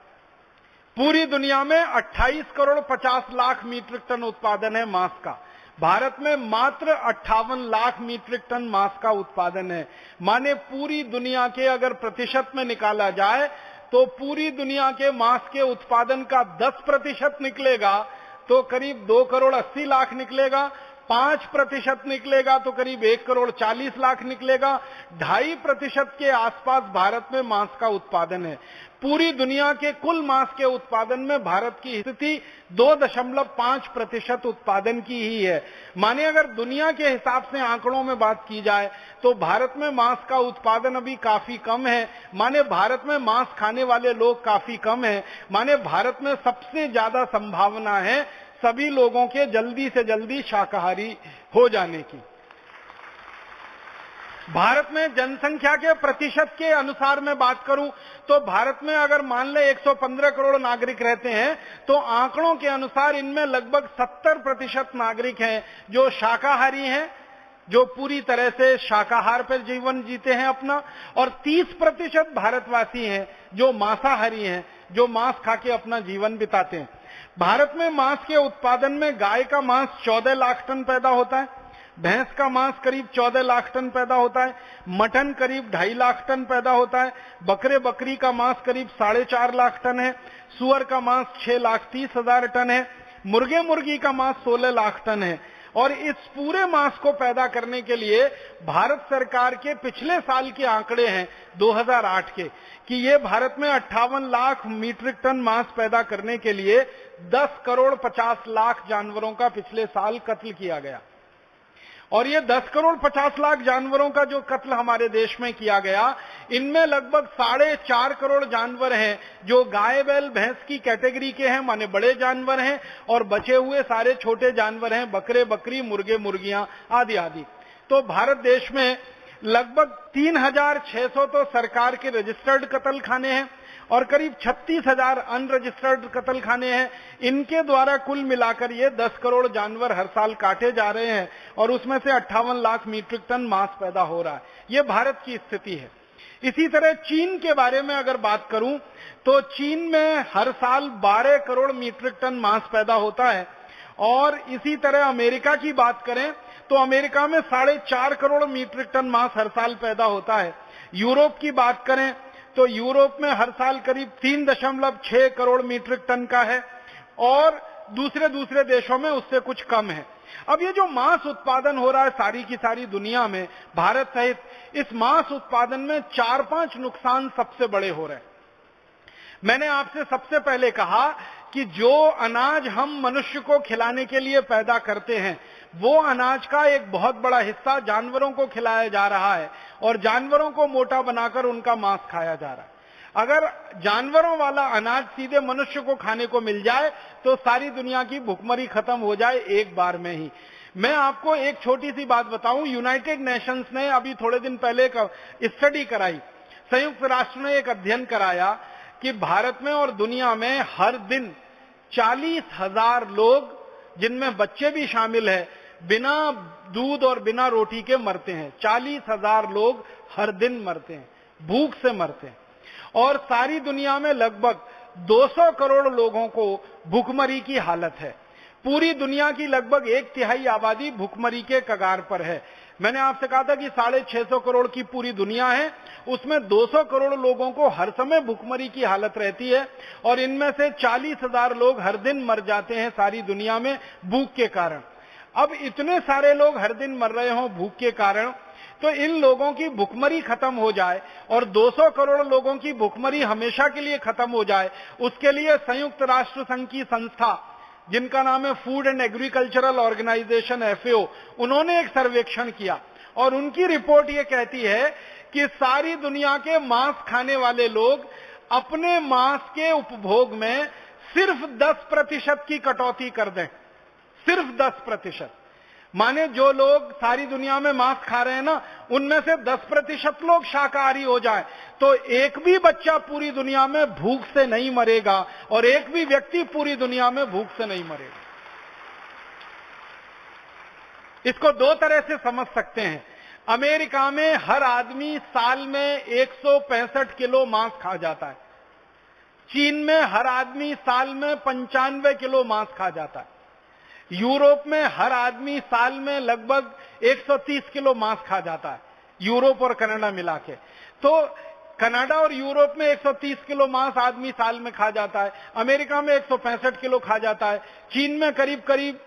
पूरी दुनिया में 28 करोड़ 50 लाख मीट्रिक टन उत्पादन है मांस का। भारत में मात्र 58 लाख मीट्रिक टन मांस का उत्पादन है। माने पूरी दुनिया के अगर प्रतिशत में निकाला जाए तो पूरी दुनिया के मांस के उत्पादन का 10% निकलेगा तो करीब 2 करोड़ 80 लाख निकलेगा, 5% निकलेगा तो करीब 1 करोड़ 40 लाख निकलेगा। 2.5% के आसपास भारत में मांस का उत्पादन है। पूरी दुनिया के कुल मांस के उत्पादन में भारत की स्थिति 2.5% उत्पादन की ही है। माने अगर दुनिया के हिसाब से आंकड़ों में बात की जाए तो भारत में मांस का उत्पादन अभी काफी कम है। माने भारत में मांस खाने वाले लोग काफी कम हैं। माने भारत में सबसे ज्यादा संभावना है सभी लोगों के जल्दी से जल्दी शाकाहारी हो जाने की। भारत में जनसंख्या के प्रतिशत के अनुसार मैं बात करूं तो भारत में अगर मान ले 115 करोड़ नागरिक रहते हैं तो आंकड़ों के अनुसार इनमें लगभग 70% नागरिक हैं जो शाकाहारी हैं, जो पूरी तरह से शाकाहार पर जीवन जीते हैं अपना, और 30% भारतवासी हैं जो मांसाहारी हैं, जो मांस खा के अपना जीवन बिताते हैं। भारत में मांस के उत्पादन में गाय का मांस 14 लाख टन पैदा होता है, भैंस का मांस करीब 14 लाख टन पैदा होता है, मटन करीब 2.5 लाख टन पैदा होता है, बकरे बकरी का मांस करीब 4.5 लाख टन है, सुअर का मांस 6,30,000 टन है, मुर्गे मुर्गी का मांस 16 लाख टन है। और इस पूरे मांस को पैदा करने के लिए भारत सरकार के पिछले साल के आंकड़े हैं 2008 के कि ये भारत में 58 लाख मीट्रिक टन मांस पैदा करने के लिए 10 करोड़ 50 लाख जानवरों का पिछले साल कत्ल किया गया। और ये 10 करोड़ 50 लाख जानवरों का जो कत्ल हमारे देश में किया गया, इनमें लगभग 4.5 करोड़ जानवर हैं जो गाय बैल भैंस की कैटेगरी के हैं, माने बड़े जानवर हैं, और बचे हुए सारे छोटे जानवर हैं, बकरे बकरी मुर्गे मुर्गियां आदि आदि। तो भारत देश में लगभग 3,600 तो सरकार के रजिस्टर्ड कत्ल खाने हैं और करीब 36,000 अनरजिस्टर्ड कत्ल खाने हैं। इनके द्वारा कुल मिलाकर ये 10 करोड़ जानवर हर साल काटे जा रहे हैं और उसमें से 58 लाख मीट्रिक टन मांस पैदा हो रहा है। ये भारत की स्थिति है। इसी तरह चीन के बारे में अगर बात करूं तो चीन में हर साल 12 करोड़ मीट्रिक टन मांस पैदा होता है। और इसी तरह अमेरिका की बात करें तो अमेरिका में 4.5 करोड़ मीट्रिक टन मांस हर साल पैदा होता है। यूरोप की बात करें तो यूरोप में हर साल करीब 3.6 करोड़ मीट्रिक टन का है और दूसरे देशों में उससे कुछ कम है। अब ये जो मांस उत्पादन हो रहा है सारी की सारी दुनिया में, भारत सहित, इस मांस उत्पादन में 4-5 नुकसान सबसे बड़े हो रहे हैं। मैंने आपसे सबसे पहले कहा कि जो अनाज हम मनुष्य को खिलाने के लिए पैदा करते हैं वो अनाज का एक बहुत बड़ा हिस्सा जानवरों को खिलाया जा रहा है और जानवरों को मोटा बनाकर उनका मांस खाया जा रहा है। अगर जानवरों वाला अनाज सीधे मनुष्य को खाने को मिल जाए तो सारी दुनिया की भुखमरी खत्म हो जाए एक बार में ही। मैं आपको एक छोटी सी बात बताऊं, यूनाइटेड नेशंस ने अभी थोड़े दिन पहले एक स्टडी कराई, संयुक्त राष्ट्र ने एक अध्ययन कराया कि भारत में और दुनिया में हर दिन 40,000 लोग, जिनमें बच्चे भी शामिल हैं, बिना दूध और बिना रोटी के मरते हैं। 40,000 लोग हर दिन मरते हैं, भूख से मरते हैं। और सारी दुनिया में लगभग 200 करोड़ लोगों को भूखमरी की हालत है। पूरी दुनिया की लगभग 1/3 आबादी भूखमरी के कगार पर है। मैंने आपसे कहा था कि 650 करोड़ की पूरी दुनिया है, उसमें 200 करोड़ लोगों को हर समय भूखमरी की हालत रहती है और इनमें से 40,000 लोग हर दिन मर जाते हैं सारी दुनिया में भूख के कारण। अब इतने सारे लोग हर दिन मर रहे हों भूख के कारण, तो इन लोगों की भूखमरी खत्म हो जाए और 200 करोड़ लोगों की भूखमरी हमेशा के लिए खत्म हो जाए, उसके लिए संयुक्त राष्ट्र संघ की संस्था जिनका नाम है food and agricultural organisation FAO, उन्होंने एक सर्वेक्षण किया और उनकी रिपोर्ट ये कहती है कि सारी दुनिया के मांस खाने वाले लोग अपने मांस के उपभोग में सिर्फ 10% की कटौती कर दें, सिर्फ 10%। माने जो लोग सारी दुनिया में मांस खा रहे हैं ना, उनमें से 10% लोग शाकाहारी हो जाएं, तो एक भी बच्चा पूरी दुनिया में भूख से नहीं मरेगा और एक भी व्यक्ति पूरी दुनिया में भूख से नहीं मरेगा। इसको दो तरह से समझ सकते हैं। अमेरिका में हर आदमी साल में 165 किलो मांस खा जाता है। चीन में हर आदमी साल में 95 किलो मांस खा जाता है। यूरोप में हर आदमी साल में लगभग 130 किलो मांस खा जाता है, यूरोप और कनाडा मिला के। तो कनाडा और यूरोप में 130 किलो मांस आदमी साल में खा जाता है, अमेरिका में 165 किलो खा जाता है, चीन में करीब करीब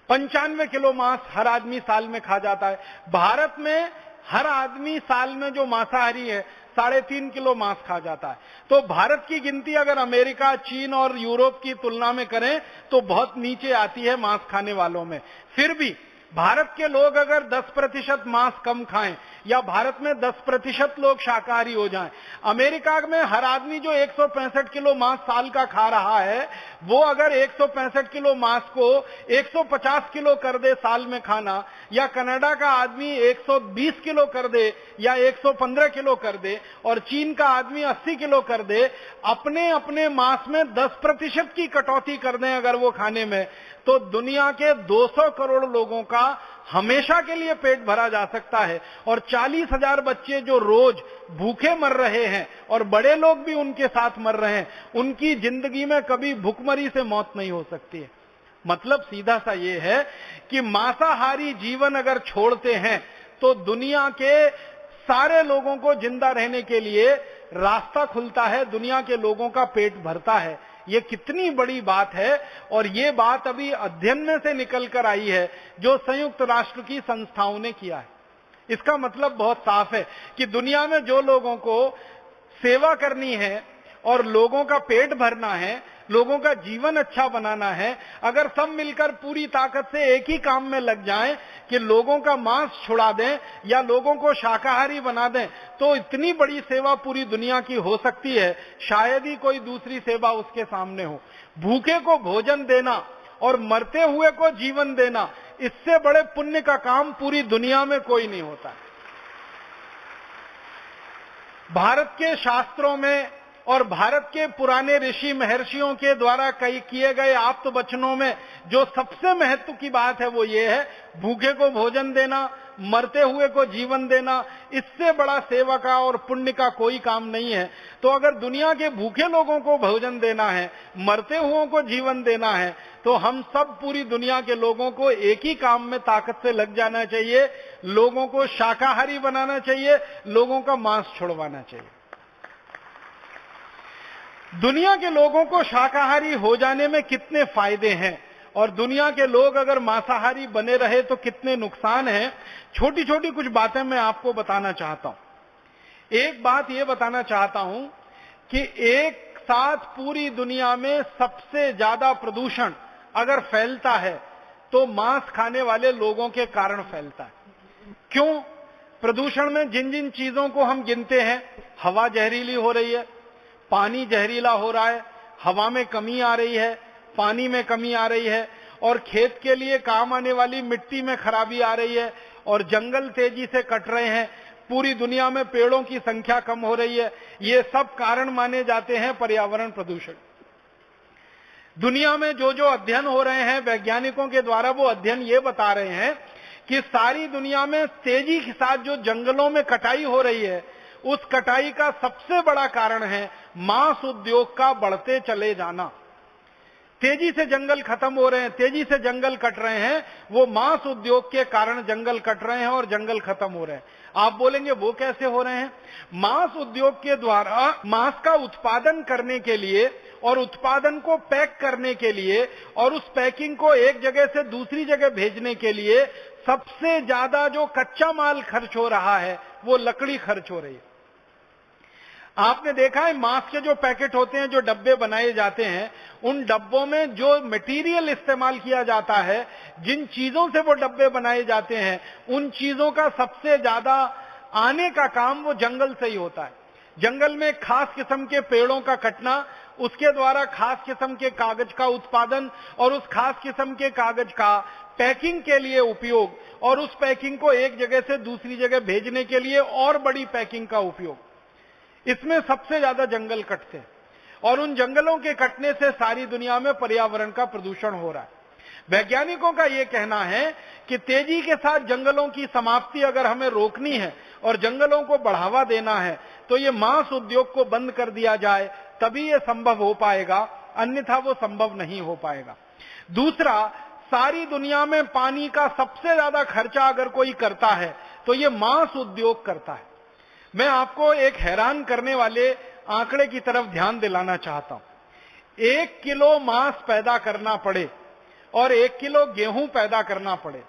95 किलो मांस हर आदमी साल में खा जाता है। भारत में हर आदमी साल में जो मांसाहारी है 3.5 किलो मांस खा जाता है। तो भारत की गिनती अगर अमेरिका, चीन और यूरोप की तुलना में करें तो बहुत नीचे आती है मांस खाने वालों में। फिर भी भारत के लोग अगर 10% मांस कम खाएं या भारत में 10% लोग शाकाहारी हो जाएं, अमेरिका में हर आदमी जो 165 किलो मांस साल का खा रहा है, वो अगर 165 किलो मांस को 150 किलो कर दे साल में खाना, या कनाडा का आदमी 120 किलो कर दे या 115 किलो कर दे और चीन का आदमी 80 किलो कर दे, अपने अपने मांस में 10% की कटौती कर दें अगर वो खाने में, तो दुनिया के 200 करोड़ लोगों का हमेशा के लिए पेट भरा जा सकता है। और 40,000 बच्चे जो रोज भूखे मर रहे हैं और बड़े लोग भी उनके साथ मर रहे हैं, उनकी जिंदगी में कभी भूखमरी से मौत नहीं हो सकती है। मतलब सीधा सा ये है कि मांसाहारी जीवन अगर छोड़ते हैं तो दुनिया के सारे लोगों को जिंदा रहने के लिए रास्ता खुलता है, दुनिया के लोगों का पेट भरता है। ये कितनी बड़ी बात है, और ये बात अभी अध्ययन में से निकल कर आई है जो संयुक्त राष्ट्र की संस्थाओं ने किया है। इसका मतलब बहुत साफ है कि दुनिया में जो लोगों को सेवा करनी है और लोगों का पेट भरना है, लोगों का जीवन अच्छा बनाना है, अगर सब मिलकर पूरी ताकत से एक ही काम में लग जाएं कि लोगों का मांस छुड़ा दें या लोगों को शाकाहारी बना दें, तो इतनी बड़ी सेवा पूरी दुनिया की हो सकती है, शायद ही कोई दूसरी सेवा उसके सामने हो। भूखे को भोजन देना और मरते हुए को जीवन देना, इससे बड़े पुण्य का काम पूरी दुनिया में कोई नहीं होता। भारत के शास्त्रों में और भारत के पुराने ऋषि महर्षियों के द्वारा किए गए आप्त वचनों में जो सबसे महत्व की बात है वो ये है, भूखे को भोजन देना, मरते हुए को जीवन देना, इससे बड़ा सेवा का और पुण्य का कोई काम नहीं है। तो अगर दुनिया के भूखे लोगों को भोजन देना है, मरते हुओं को जीवन देना है, तो हम सब पूरी दुनिया के लोगों को एक ही काम में ताकत से लग जाना चाहिए, लोगों को शाकाहारी बनाना चाहिए, लोगों का मांस छुड़वाना चाहिए। दुनिया के लोगों को शाकाहारी हो जाने में कितने फायदे हैं और दुनिया के लोग अगर मांसाहारी बने रहे तो कितने नुकसान हैं, छोटी छोटी कुछ बातें मैं आपको बताना चाहता हूं। एक बात यह बताना चाहता हूं कि एक साथ पूरी दुनिया में सबसे ज्यादा प्रदूषण अगर फैलता है तो मांस खाने वाले लोगों के कारण फैलता है। क्यों? प्रदूषण में जिन जिन चीजों को हम गिनते हैं, हवा जहरीली हो रही है, पानी जहरीला हो रहा है, हवा में कमी आ रही है, पानी में कमी आ रही है, और खेत के लिए काम आने वाली मिट्टी में खराबी आ रही है, और जंगल तेजी से कट रहे हैं, पूरी दुनिया में पेड़ों की संख्या कम हो रही है। ये सब कारण माने जाते हैं पर्यावरण प्रदूषण। दुनिया में जो जो अध्ययन हो रहे हैं वैज्ञानिकों के द्वारा, वो अध्ययन ये बता रहे हैं कि सारी दुनिया में तेजी के साथ जो जंगलों में कटाई हो रही है, उस कटाई का सबसे बड़ा कारण है मांस उद्योग का बढ़ते चले जाना। तेजी से जंगल खत्म हो रहे हैं, तेजी से जंगल कट रहे हैं, वो मांस उद्योग के कारण जंगल कट रहे हैं और जंगल खत्म हो रहे हैं। आप बोलेंगे वो कैसे हो रहे हैं? मांस उद्योग के द्वारा मांस का उत्पादन करने के लिए और उत्पादन को पैक करने के लिए और उस पैकिंग को एक जगह से दूसरी जगह भेजने के लिए सबसे ज्यादा जो कच्चा माल खर्च हो रहा है वो लकड़ी खर्च हो रही है। आपने देखा है मास्क के जो पैकेट होते हैं, जो डब्बे बनाए जाते हैं, उन डब्बों में जो मटेरियल इस्तेमाल किया जाता है, जिन चीजों से वो डब्बे बनाए जाते हैं, उन चीजों का सबसे ज्यादा आने का काम वो जंगल से ही होता है। जंगल में खास किस्म के पेड़ों का कटना, उसके द्वारा खास किस्म के कागज का उत्पादन और उस खास किस्म के कागज का पैकिंग के लिए उपयोग, और उस पैकिंग को एक जगह से दूसरी जगह भेजने के लिए और बड़ी पैकिंग का उपयोग, इसमें सबसे ज्यादा जंगल कटते हैं। और उन जंगलों के कटने से सारी दुनिया में पर्यावरण का प्रदूषण हो रहा है। वैज्ञानिकों का यह कहना है कि तेजी के साथ जंगलों की समाप्ति अगर हमें रोकनी है और जंगलों को बढ़ावा देना है, तो ये मांस उद्योग को बंद कर दिया जाए, तभी यह संभव हो पाएगा, अन्यथा वो संभव नहीं हो पाएगा। दूसरा, सारी दुनिया में पानी का सबसे ज्यादा खर्चा अगर कोई करता है तो ये मांस उद्योग करता है। मैं आपको एक हैरान करने वाले आंकड़े की तरफ ध्यान दिलाना चाहता हूं। 1 किलो मांस पैदा करना पड़े और 1 किलो गेहूं पैदा करना पड़े,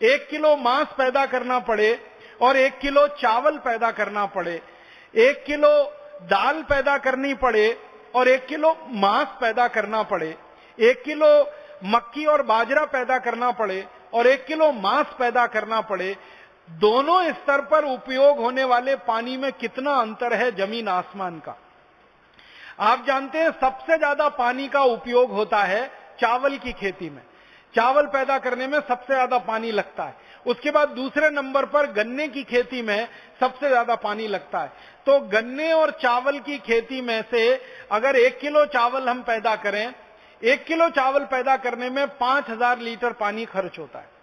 1 किलो मांस पैदा करना पड़े और 1 किलो चावल पैदा करना पड़े, 1 किलो दाल पैदा करनी पड़े और 1 किलो मांस पैदा करना पड़े, 1 किलो मक्की और बाजरा पैदा करना पड़े और 1 किलो मांस पैदा करना पड़े, दोनों स्तर पर उपयोग होने वाले पानी में कितना अंतर है जमीन आसमान का। आप जानते हैं सबसे ज्यादा पानी का उपयोग होता है चावल की खेती में। चावल पैदा करने में सबसे ज्यादा पानी लगता है। उसके बाद दूसरे नंबर पर गन्ने की खेती में सबसे ज्यादा पानी लगता है। तो गन्ने और चावल की खेती में से अगर 1 किलो चावल हम पैदा करें, 1 किलो चावल पैदा करने में 5000 लीटर पानी खर्च होता है।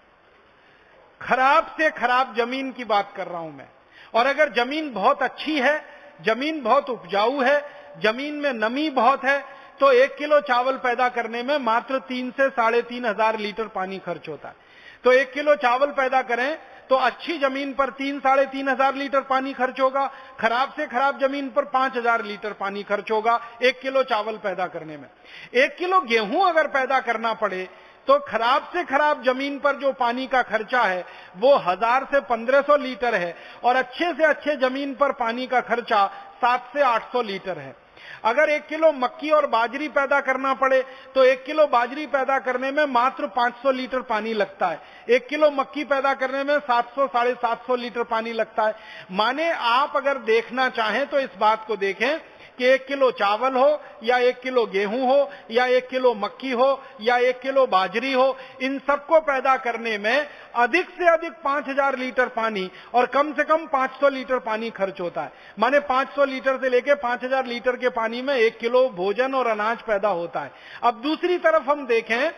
खराब से खराब जमीन की बात कर रहा हूं मैं। और अगर जमीन बहुत अच्छी है, जमीन बहुत उपजाऊ है, जमीन में नमी बहुत है, तो 1 किलो चावल पैदा करने में मात्र 3 से 3500 लीटर पानी खर्च होता है। तो 1 किलो चावल पैदा करें तो अच्छी जमीन पर 3-3500 लीटर पानी खर्च होगा, खराब से खराब जमीन पर 5000 लीटर पानी खर्च होगा 1 किलो चावल पैदा करने में। 1 किलो गेहूं अगर पैदा करना पड़े तो खराब से खराब जमीन पर जो पानी का खर्चा है वो 1000 से 1500 लीटर है और अच्छे से अच्छे जमीन पर पानी का खर्चा 700 से 800 लीटर है। अगर 1 किलो मक्की और बाजरी पैदा करना पड़े तो 1 किलो बाजरी पैदा करने में मात्र 500 लीटर पानी लगता है। 1 किलो मक्की पैदा करने में 700-750 लीटर पानी लगता है। माने आप अगर देखना चाहें तो इस बात को देखें कि 1 किलो चावल हो या 1 किलो गेहूं हो या 1 किलो मक्की हो या 1 किलो बाजरी हो, इन सबको पैदा करने में अधिक से अधिक 5000 लीटर पानी और कम से कम 500 लीटर पानी खर्च होता है। माने 500 लीटर से लेकर 5000 लीटर के पानी में 1 किलो भोजन और अनाज पैदा होता है। अब दूसरी तरफ हम देखें,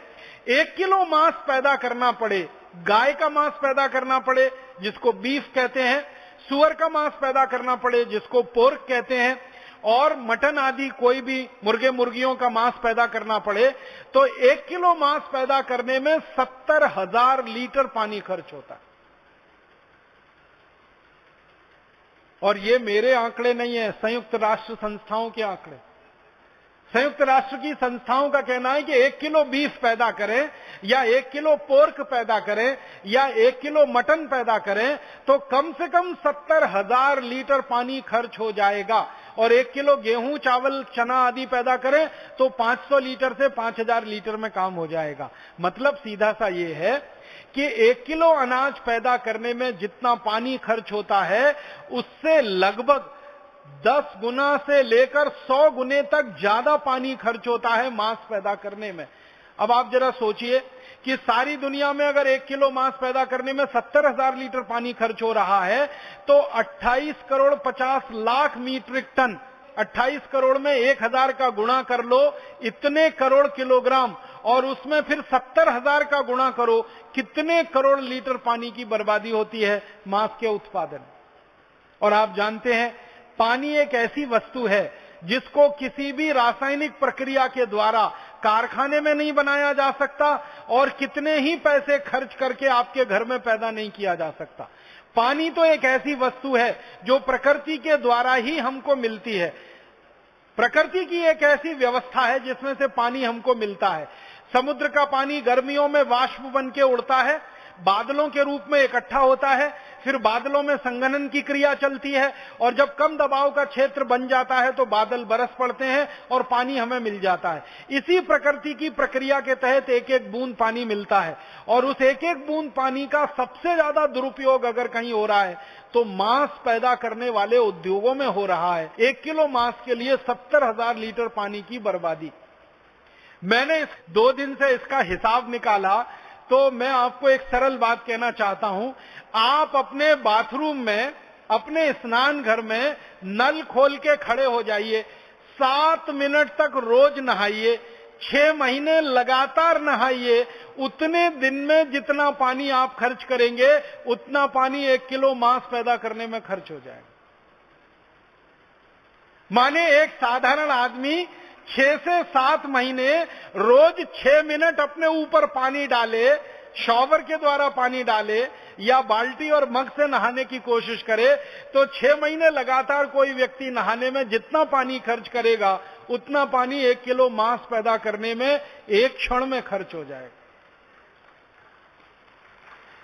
1 किलो मांस पैदा करना पड़े, गाय का मांस पैदा करना पड़े जिसको बीफ कहते हैं, सुअर का मांस पैदा करना पड़े जिसको पोर्क कहते हैं, और मटन आदि कोई भी मुर्गे मुर्गियों का मांस पैदा करना पड़े, तो 1 किलो मांस पैदा करने में 70,000 लीटर पानी खर्च होता है। और ये मेरे आंकड़े नहीं है, संयुक्त राष्ट्र संस्थाओं के आंकड़े। संयुक्त राष्ट्र की संस्थाओं का कहना है कि 1 किलो बीफ पैदा करें या 1 किलो पोर्क पैदा करें या 1 किलो मटन पैदा करें तो कम से कम 70,000 लीटर पानी खर्च हो जाएगा। और 1 किलो गेहूं, चावल, चना आदि पैदा करें तो 500 लीटर से 5000 लीटर में काम हो जाएगा। मतलब सीधा सा ये है कि 1 किलो अनाज पैदा करने में जितना पानी खर्च होता है उससे लगभग 10 गुना से लेकर 100 गुने तक ज्यादा पानी खर्च होता है मांस पैदा करने में। अब आप जरा सोचिए कि सारी दुनिया में अगर 1 किलो मांस पैदा करने में 70,000 लीटर पानी खर्च हो रहा है तो 28 करोड़ 50 लाख मीट्रिक टन, 28 करोड़ में 1000 का गुणा कर लो, इतने करोड़ किलोग्राम, और उसमें फिर 70,000 का गुणा करो, कितने करोड़ लीटर पानी की बर्बादी होती है मांस के उत्पादन। और आप जानते हैं पानी एक ऐसी वस्तु है जिसको किसी भी रासायनिक प्रक्रिया के द्वारा कारखाने में नहीं बनाया जा सकता और कितने ही पैसे खर्च करके आपके घर में पैदा नहीं किया जा सकता। पानी तो एक ऐसी वस्तु है जो प्रकृति के द्वारा ही हमको मिलती है। प्रकृति की एक ऐसी व्यवस्था है जिसमें से पानी हमको मिलता है। समुद्र का पानी गर्मियों में वाष्प बन के उड़ता है, बादलों के रूप में इकट्ठा होता है, फिर बादलों में संघनन की क्रिया चलती है, और जब कम दबाव का क्षेत्र बन जाता है तो बादल बरस पड़ते हैं और पानी हमें मिल जाता है। इसी प्रकृति की प्रक्रिया के तहत एक एक बूंद पानी मिलता है, और उस एक एक बूंद पानी का सबसे ज्यादा दुरुपयोग अगर कहीं हो रहा है तो मांस पैदा करने वाले उद्योगों में हो रहा है। 1 किलो मांस के लिए 70,000 लीटर पानी की बर्बादी। मैंने 2 दिन से इसका हिसाब निकाला, तो मैं आपको एक सरल बात कहना चाहता हूं। आप अपने बाथरूम में, अपने स्नान घर में नल खोल के खड़े हो जाइए, 7 मिनट तक रोज नहाइए, 6 महीने लगातार नहाइए, उतने दिन में जितना पानी आप खर्च करेंगे उतना पानी 1 किलो मांस पैदा करने में खर्च हो जाएगा। माने एक साधारण आदमी 6 से 7 महीने रोज 6 मिनट अपने ऊपर पानी डाले, शॉवर के द्वारा पानी डाले या बाल्टी और मग से नहाने की कोशिश करे, तो 6 महीने लगातार कोई व्यक्ति नहाने में जितना पानी खर्च करेगा उतना पानी 1 किलो मांस पैदा करने में एक क्षण में खर्च हो जाएगा।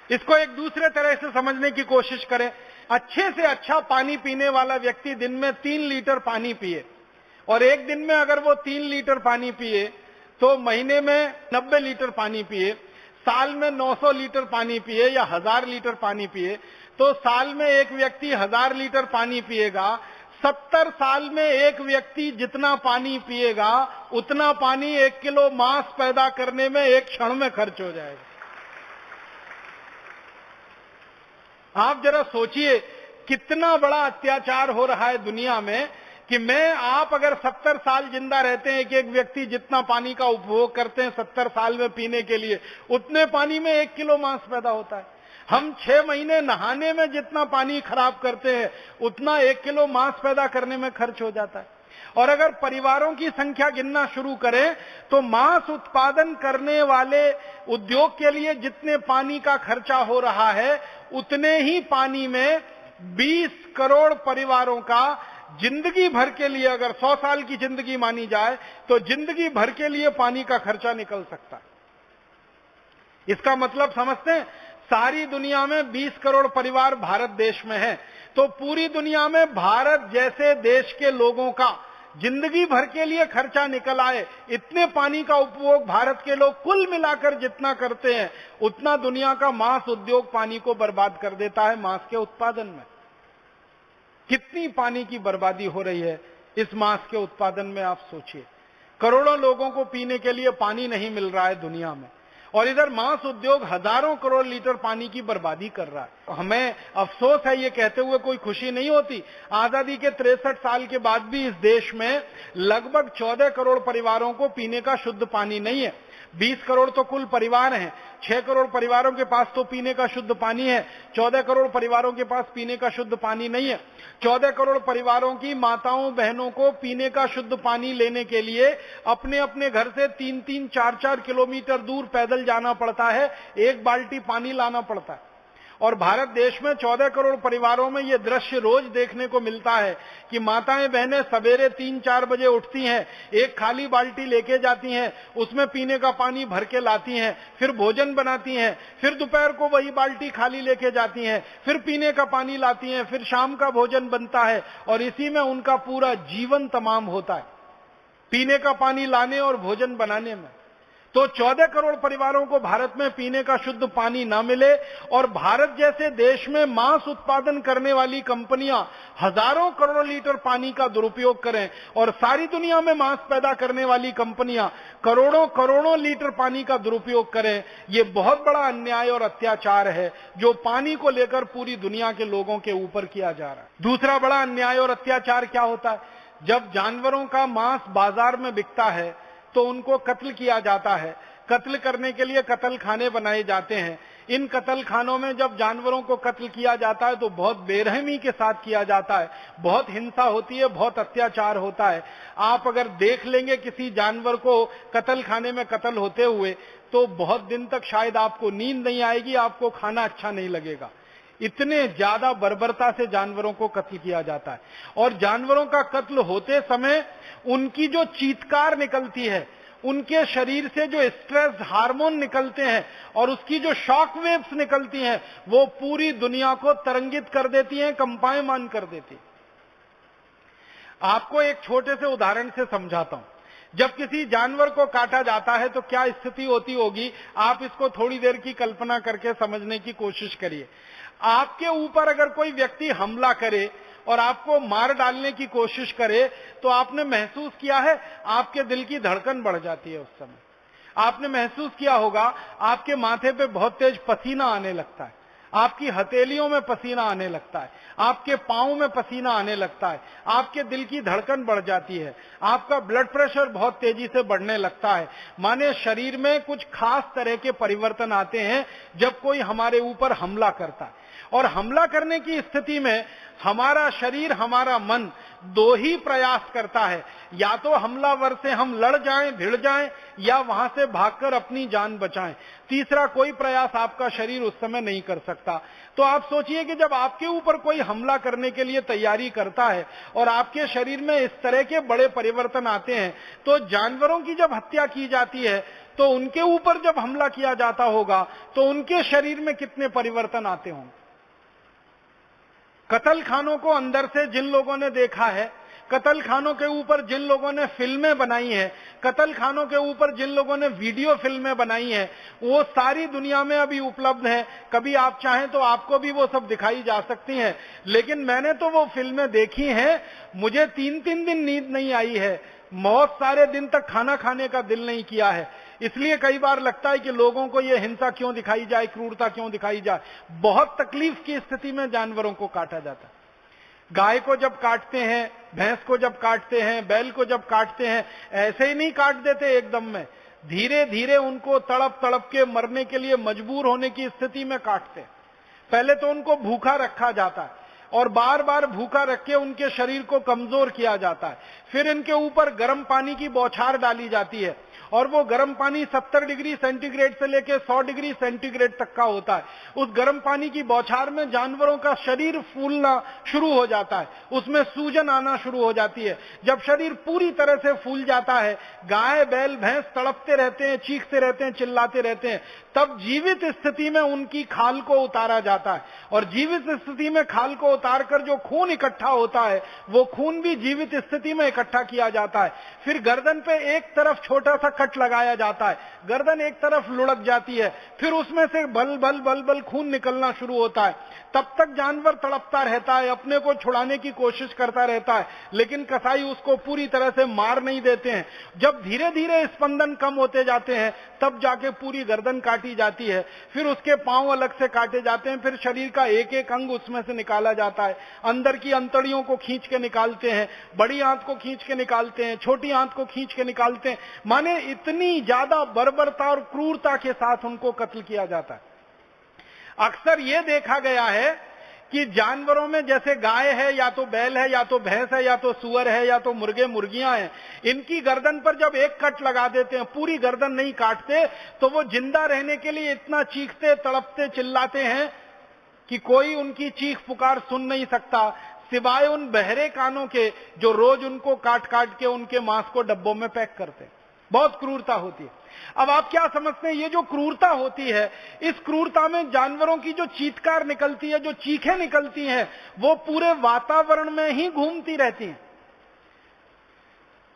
इसको एक दूसरे तरह से समझने की कोशिश करें। अच्छे से अच्छा पानी पीने वाला व्यक्ति दिन में 3 लीटर पानी पिए, और एक दिन में अगर वो 3 लीटर पानी पिए तो महीने में 90 लीटर पानी पिए, साल में 900 लीटर पानी पिए या 1000 लीटर पानी पिए, तो साल में एक व्यक्ति 1000 लीटर पानी पिएगा। 70 साल में एक व्यक्ति जितना पानी पिएगा उतना पानी 1 किलो मांस पैदा करने में एक क्षण में खर्च हो जाएगा। आप जरा सोचिए कितना बड़ा अत्याचार हो रहा है दुनिया में कि आप अगर 70 साल जिंदा रहते हैं, एक व्यक्ति जितना पानी का उपभोग करते हैं 70 साल में पीने के लिए, उतने पानी में 1 किलो मांस पैदा होता है। हम 6 महीने नहाने में जितना पानी खराब करते हैं उतना 1 किलो मांस पैदा करने में खर्च हो जाता है। और अगर परिवारों की संख्या गिनना शुरू करें तो मांस उत्पादन करने वाले उद्योग के लिए जितने पानी का खर्चा हो रहा है उतने ही पानी में 20 करोड़ परिवारों का जिंदगी भर के लिए, अगर 100 साल की जिंदगी मानी जाए तो जिंदगी भर के लिए पानी का खर्चा निकल सकता है। इसका मतलब समझते हैं, सारी दुनिया में 20 करोड़ परिवार भारत देश में हैं, तो पूरी दुनिया में भारत जैसे देश के लोगों का जिंदगी भर के लिए खर्चा निकल आए, इतने पानी का उपभोग भारत के लोग कुल मिलाकर जितना करते हैं उतना दुनिया का मांस उद्योग पानी को बर्बाद कर देता है। मांस के उत्पादन में कितनी पानी की बर्बादी हो रही है इस मांस के उत्पादन में, आप सोचिए। करोड़ों लोगों को पीने के लिए पानी नहीं मिल रहा है दुनिया में, और इधर मांस उद्योग हजारों करोड़ लीटर पानी की बर्बादी कर रहा है। हमें अफसोस है, ये कहते हुए कोई खुशी नहीं होती, आजादी के 63 साल के बाद भी इस देश में लगभग 14 करोड़ परिवारों को पीने का शुद्ध पानी नहीं है। 20 करोड़ तो कुल परिवार हैं, 6 करोड़ परिवारों के पास तो पीने का शुद्ध पानी है, 14 करोड़ परिवारों के पास पीने का शुद्ध पानी नहीं है। 14 करोड़ परिवारों की माताओं बहनों को पीने का शुद्ध पानी लेने के लिए अपने अपने घर से 3-3, 4-4 किलोमीटर दूर पैदल जाना पड़ता है, 1 बाल्टी पानी लाना पड़ता है। और भारत देश में 14 करोड़ परिवारों में यह दृश्य रोज देखने को मिलता है कि माताएं बहनें सवेरे 3-4 बजे उठती हैं, एक खाली बाल्टी लेके जाती हैं, उसमें पीने का पानी भर के लाती हैं, फिर भोजन बनाती हैं, फिर दोपहर को वही बाल्टी खाली लेके जाती हैं, फिर पीने का पानी लाती हैं, फिर शाम का भोजन बनता है, और इसी में उनका पूरा जीवन तमाम होता है, पीने का पानी लाने और भोजन बनाने में। तो 14 करोड़ परिवारों को भारत में पीने का शुद्ध पानी ना मिले, और भारत जैसे देश में मांस उत्पादन करने वाली कंपनियां हजारों करोड़ लीटर पानी का दुरुपयोग करें, और सारी दुनिया में मांस पैदा करने वाली कंपनियां करोड़ों करोड़ों लीटर पानी का दुरुपयोग करें। ये बहुत बड़ा अन्याय और अत्याचार है जो पानी को लेकर पूरी दुनिया के लोगों के ऊपर किया जा रहा है। दूसरा बड़ा अन्याय और अत्याचार क्या होता है, जब जानवरों का मांस बाजार में बिकता है तो उनको कत्ल किया जाता है। कत्ल करने के लिए कत्ल खाने बनाए जाते हैं। इन कत्ल खानों में जब जानवरों को कत्ल किया जाता है तो बहुत बेरहमी के साथ किया जाता है, बहुत हिंसा होती है, बहुत अत्याचार होता है। आप अगर देख लेंगे किसी जानवर को कत्ल खाने में कत्ल होते हुए तो बहुत दिन तक शायद आपको नींद नहीं आएगी, आपको खाना अच्छा नहीं लगेगा। इतने ज्यादा बर्बरता से जानवरों को कत्ल किया जाता है। और जानवरों का कत्ल होते समय उनकी जो चीत्कार निकलती है उनके शरीर से जो स्ट्रेस हार्मोन निकलते हैं और उसकी जो शॉक वेव्स निकलती हैं, वो पूरी दुनिया को तरंगित कर देती हैं, कंपायमान कर देती हैं। आपको एक छोटे से उदाहरण से समझाता हूं। जब किसी जानवर को काटा जाता है तो क्या स्थिति होती होगी, आप इसको थोड़ी देर की कल्पना करके समझने की कोशिश करिए। आपके ऊपर अगर कोई व्यक्ति हमला करे और आपको मार डालने की कोशिश करे, तो आपने महसूस किया है आपके दिल की धड़कन बढ़ जाती है। उस समय आपने महसूस किया होगा आपके माथे पे बहुत तेज पसीना आने लगता है, आपकी हथेलियों में पसीना आने लगता है, आपके पांव में पसीना आने लगता है, आपके दिल की धड़कन बढ़ जाती है, आपका ब्लड प्रेशर बहुत तेजी से बढ़ने लगता है। माने शरीर में कुछ खास तरह के परिवर्तन आते हैं जब कोई हमारे ऊपर हमला करता है। और हमला करने की स्थिति में हमारा शरीर, हमारा मन दो ही प्रयास करता है, या तो हमलावर से हम लड़ जाएं, भिड़ जाएं, या वहां से भागकर अपनी जान बचाएं। तीसरा कोई प्रयास आपका शरीर उस समय नहीं कर सकता। तो आप सोचिए कि जब आपके ऊपर कोई हमला करने के लिए तैयारी करता है और आपके शरीर में इस तरह के बड़े परिवर्तन आते हैं, तो जानवरों की जब हत्या की जाती है तो उनके ऊपर जब हमला किया जाता होगा तो उनके शरीर में कितने परिवर्तन आते होंगे। कत्ल खानों को अंदर से जिन लोगों ने देखा है, कत्ल खानों के ऊपर जिन लोगों ने फिल्में बनाई हैं, कत्ल खानों के ऊपर जिन लोगों ने वीडियो फिल्में बनाई हैं, वो सारी दुनिया में अभी उपलब्ध हैं। कभी आप चाहें तो आपको भी वो सब दिखाई जा सकती हैं। लेकिन मैंने तो वो फिल्में देखी हैं, मुझे 3-3 दिन नींद नहीं आई है, बहुत सारे दिन तक खाना खाने का दिल नहीं किया है। इसलिए कई बार लगता है कि लोगों को ये हिंसा क्यों दिखाई जाए, क्रूरता क्यों दिखाई जाए। बहुत तकलीफ की स्थिति में जानवरों को काटा जाता है। गाय को जब काटते हैं, भैंस को जब काटते हैं, बैल को जब काटते हैं, ऐसे ही नहीं काट देते एकदम में, धीरे धीरे उनको तड़प तड़प के मरने के लिए मजबूर होने की स्थिति में काटते हैं। पहले तो उनको भूखा रखा जाता है और बार बार भूखा रख के उनके शरीर को कमजोर किया जाता है। फिर इनके ऊपर गर्म पानी की बौछार डाली जाती है और वो गर्म पानी 70 डिग्री सेंटीग्रेड से लेकर 100 डिग्री सेंटीग्रेड तक का होता है। उस गर्म पानी की बौछार में जानवरों का शरीर फूलना शुरू हो जाता है, उसमें सूजन आना शुरू हो जाती है। जब शरीर पूरी तरह से फूल जाता है, गाय बैल भैंस तड़पते रहते हैं, चीखते रहते हैं, चिल्लाते रहते हैं। तब जीवित स्थिति में उनकी खाल को उतारा जाता है और जीवित स्थिति में खाल को उतारकर जो खून इकट्ठा होता है, वो खून भी जीवित स्थिति में इकट्ठा किया जाता है। फिर गर्दन पे एक तरफ छोटा सा कट लगाया जाता है, गर्दन एक तरफ लुढ़क जाती है, फिर उसमें से बल बल बल बल खून निकलना शुरू होता है। तब तक जानवर तड़पता रहता है, अपने को छुड़ाने की कोशिश करता रहता है, लेकिन कसाई उसको पूरी तरह से मार नहीं देते हैं। जब धीरे धीरे स्पंदन कम होते जाते हैं, तब जाके पूरी गर्दन काटी जाती है। फिर उसके पांव अलग से काटे जाते हैं, फिर शरीर का एक एक अंग उसमें से निकाला जाता है। अंदर की अंतड़ियों को खींच के निकालते हैं, बड़ी आंत को खींच के निकालते हैं, छोटी आंत को खींच के निकालते हैं। माने इतनी ज्यादा बर्बरता और क्रूरता के साथ उनको कत्ल किया जाता है। अक्सर यह देखा गया है कि जानवरों में जैसे गाय है, या तो बैल है, या तो भैंस है, या तो सुअर है, या तो मुर्गे मुर्गियां हैं, इनकी गर्दन पर जब एक कट लगा देते हैं, पूरी गर्दन नहीं काटते, तो वो जिंदा रहने के लिए इतना चीखते, तड़पते, चिल्लाते हैं कि कोई उनकी चीख पुकार सुन नहीं सकता, सिवाय उन बहरे कानों के जो रोज उनको काट काट के उनके मांस को डब्बों में पैक करते। बहुत क्रूरता होती है। अब आप क्या समझते हैं, ये जो क्रूरता होती है, इस क्रूरता में जानवरों की जो चीत्कार निकलती है, जो चीखें निकलती हैं, वो पूरे वातावरण में ही घूमती रहती हैं।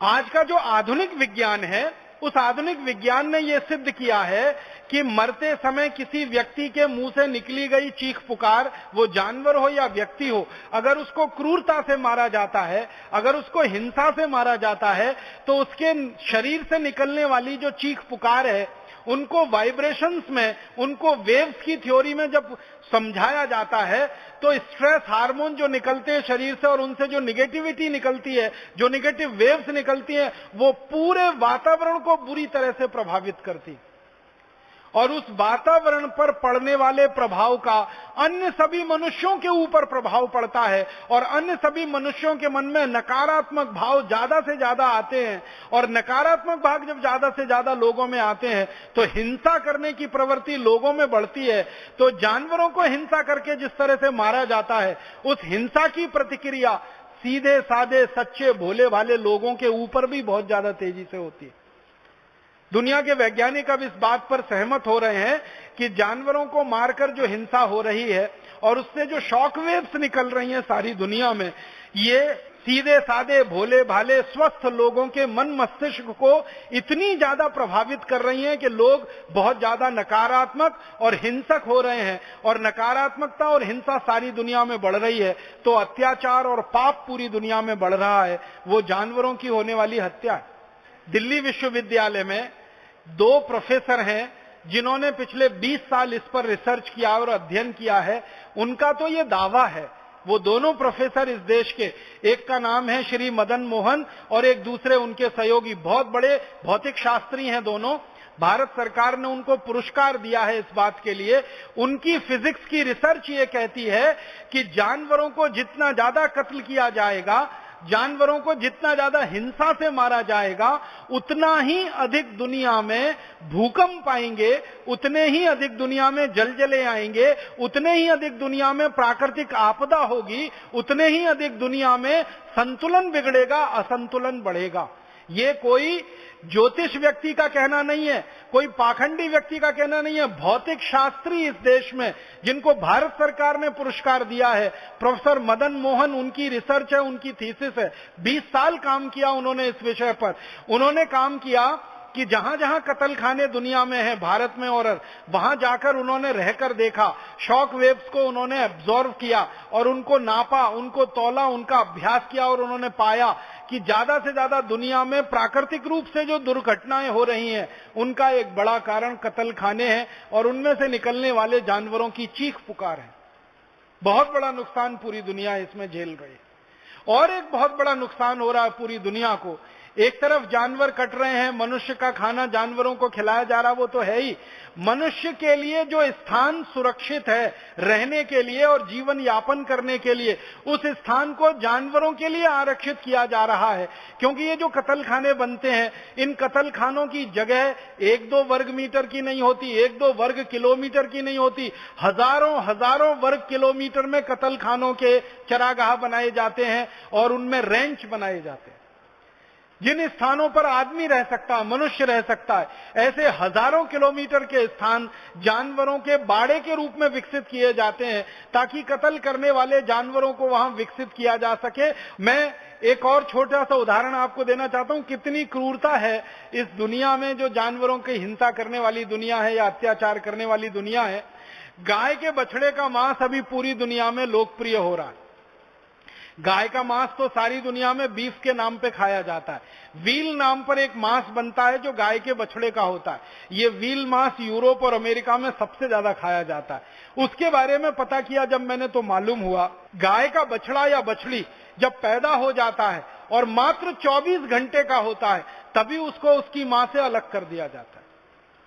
आज का जो आधुनिक विज्ञान है, उस आधुनिक विज्ञान ने यह सिद्ध किया है कि मरते समय किसी व्यक्ति के मुंह से निकली गई चीख पुकार, वो जानवर हो या व्यक्ति हो, अगर उसको क्रूरता से मारा जाता है, अगर उसको हिंसा से मारा जाता है, तो उसके शरीर से निकलने वाली जो चीख पुकार है, उनको वाइब्रेशंस में, उनको वेव्स की थ्योरी में जब समझाया जाता है, तो स्ट्रेस हार्मोन जो निकलते हैं शरीर से और उनसे जो निगेटिविटी निकलती है, जो निगेटिव वेव्स निकलती हैं, वो पूरे वातावरण को बुरी तरह से प्रभावित करती है। और उस वातावरण पर पड़ने वाले प्रभाव का अन्य सभी मनुष्यों के ऊपर प्रभाव पड़ता है और अन्य सभी मनुष्यों के मन में नकारात्मक भाव ज्यादा से ज्यादा आते हैं। और नकारात्मक भाव जब ज्यादा से ज्यादा लोगों में आते हैं तो हिंसा करने की प्रवृत्ति लोगों में बढ़ती है। तो जानवरों को हिंसा करके जिस तरह से मारा जाता है, उस हिंसा की प्रतिक्रिया सीधे साधे सच्चे भोले भाले लोगों के ऊपर भी बहुत ज्यादा तेजी से होती है। दुनिया के वैज्ञानिक अब इस बात पर सहमत हो रहे हैं कि जानवरों को मारकर जो हिंसा हो रही है और उससे जो शॉक वेव्स निकल रही हैं सारी दुनिया में, ये सीधे साधे भोले भाले स्वस्थ लोगों के मन मस्तिष्क को इतनी ज्यादा प्रभावित कर रही हैं कि लोग बहुत ज्यादा नकारात्मक और हिंसक हो रहे हैं, और नकारात्मकता और हिंसा सारी दुनिया में बढ़ रही है तो अत्याचार और पाप पूरी दुनिया में बढ़ रहा है, वो जानवरों की होने वाली हत्या है। दिल्ली विश्वविद्यालय में 2 प्रोफेसर हैं जिन्होंने पिछले 20 साल इस पर रिसर्च किया और अध्ययन किया है। उनका तो ये दावा है, वो दोनों प्रोफेसर इस देश के, एक का नाम है श्री मदन मोहन और एक दूसरे उनके सहयोगी, बहुत बड़े भौतिक शास्त्री हैं दोनों। भारत सरकार ने उनको पुरस्कार दिया है इस बात के लिए। उनकी फिजिक्स की रिसर्च ये कहती है कि जानवरों को जितना ज्यादा कत्ल किया जाएगा, जानवरों को जितना ज्यादा हिंसा से मारा जाएगा, उतना ही अधिक दुनिया में भूकंप आएंगे, उतने ही अधिक दुनिया में जलजले आएंगे, उतने ही अधिक दुनिया में प्राकृतिक आपदा होगी, उतने ही अधिक दुनिया में संतुलन बिगड़ेगा, असंतुलन बढ़ेगा। ये कोई ज्योतिष व्यक्ति का कहना नहीं है, कोई पाखंडी व्यक्ति का कहना नहीं है। भौतिक शास्त्री इस देश में जिनको भारत सरकार ने पुरस्कार दिया है, प्रोफेसर मदन मोहन, उनकी रिसर्च है, उनकी थीसिस है। 20 साल काम किया उन्होंने इस विषय पर। उन्होंने काम किया कि जहां जहां कत्ल खाने दुनिया में है, भारत में और वहां जाकर उन्होंने रहकर देखा, शॉक वेव्स को उन्होंने एब्जॉर्व किया और उनको नापा, उनको तौला, उनका अभ्यास किया और उन्होंने पाया कि ज्यादा से ज्यादा दुनिया में प्राकृतिक रूप से जो दुर्घटनाएं हो रही हैं उनका एक बड़ा कारण कत्ल खाने हैं और उनमें से निकलने वाले जानवरों की चीख पुकार है। बहुत बड़ा नुकसान पूरी दुनिया इसमें झेल रही है। और एक बहुत बड़ा नुकसान हो रहा है पूरी दुनिया को। एक तरफ जानवर कट रहे हैं, मनुष्य का खाना जानवरों को खिलाया जा रहा, वो तो है ही। मनुष्य के लिए जो स्थान सुरक्षित है रहने के लिए और जीवन यापन करने के लिए, उस स्थान को जानवरों के लिए आरक्षित किया जा रहा है। क्योंकि ये जो कत्ल खाने बनते हैं, इन कत्ल खानों की जगह 1-2 वर्ग मीटर की नहीं होती, 1-2 वर्ग किलोमीटर की नहीं होती, हजारों हजारों वर्ग किलोमीटर में कत्ल खानों के चरागाह बनाए जाते हैं और उनमें रेंच बनाए जाते हैं। जिन स्थानों पर आदमी रह सकता है, मनुष्य रह सकता है, ऐसे हजारों किलोमीटर के स्थान जानवरों के बाड़े के रूप में विकसित किए जाते हैं ताकि कत्ल करने वाले जानवरों को वहां विकसित किया जा सके। मैं एक और छोटा सा उदाहरण आपको देना चाहता हूं, कितनी क्रूरता है इस दुनिया में, जो जानवरों की हिंसा करने वाली दुनिया है या अत्याचार करने वाली दुनिया है। गाय के बछड़े का मांस अभी पूरी दुनिया में लोकप्रिय हो रहा है। गाय का मांस तो सारी दुनिया में बीफ के नाम पे खाया जाता है। व्हील नाम पर एक मांस बनता है जो गाय के बछड़े का होता है। ये व्हील मांस यूरोप और अमेरिका में सबसे ज्यादा खाया जाता है। उसके बारे में पता किया जब मैंने, तो मालूम हुआ गाय का बछड़ा या बछड़ी जब पैदा हो जाता है और मात्र 24 घंटे का होता है, तभी उसको उसकी मां से अलग कर दिया जाता है,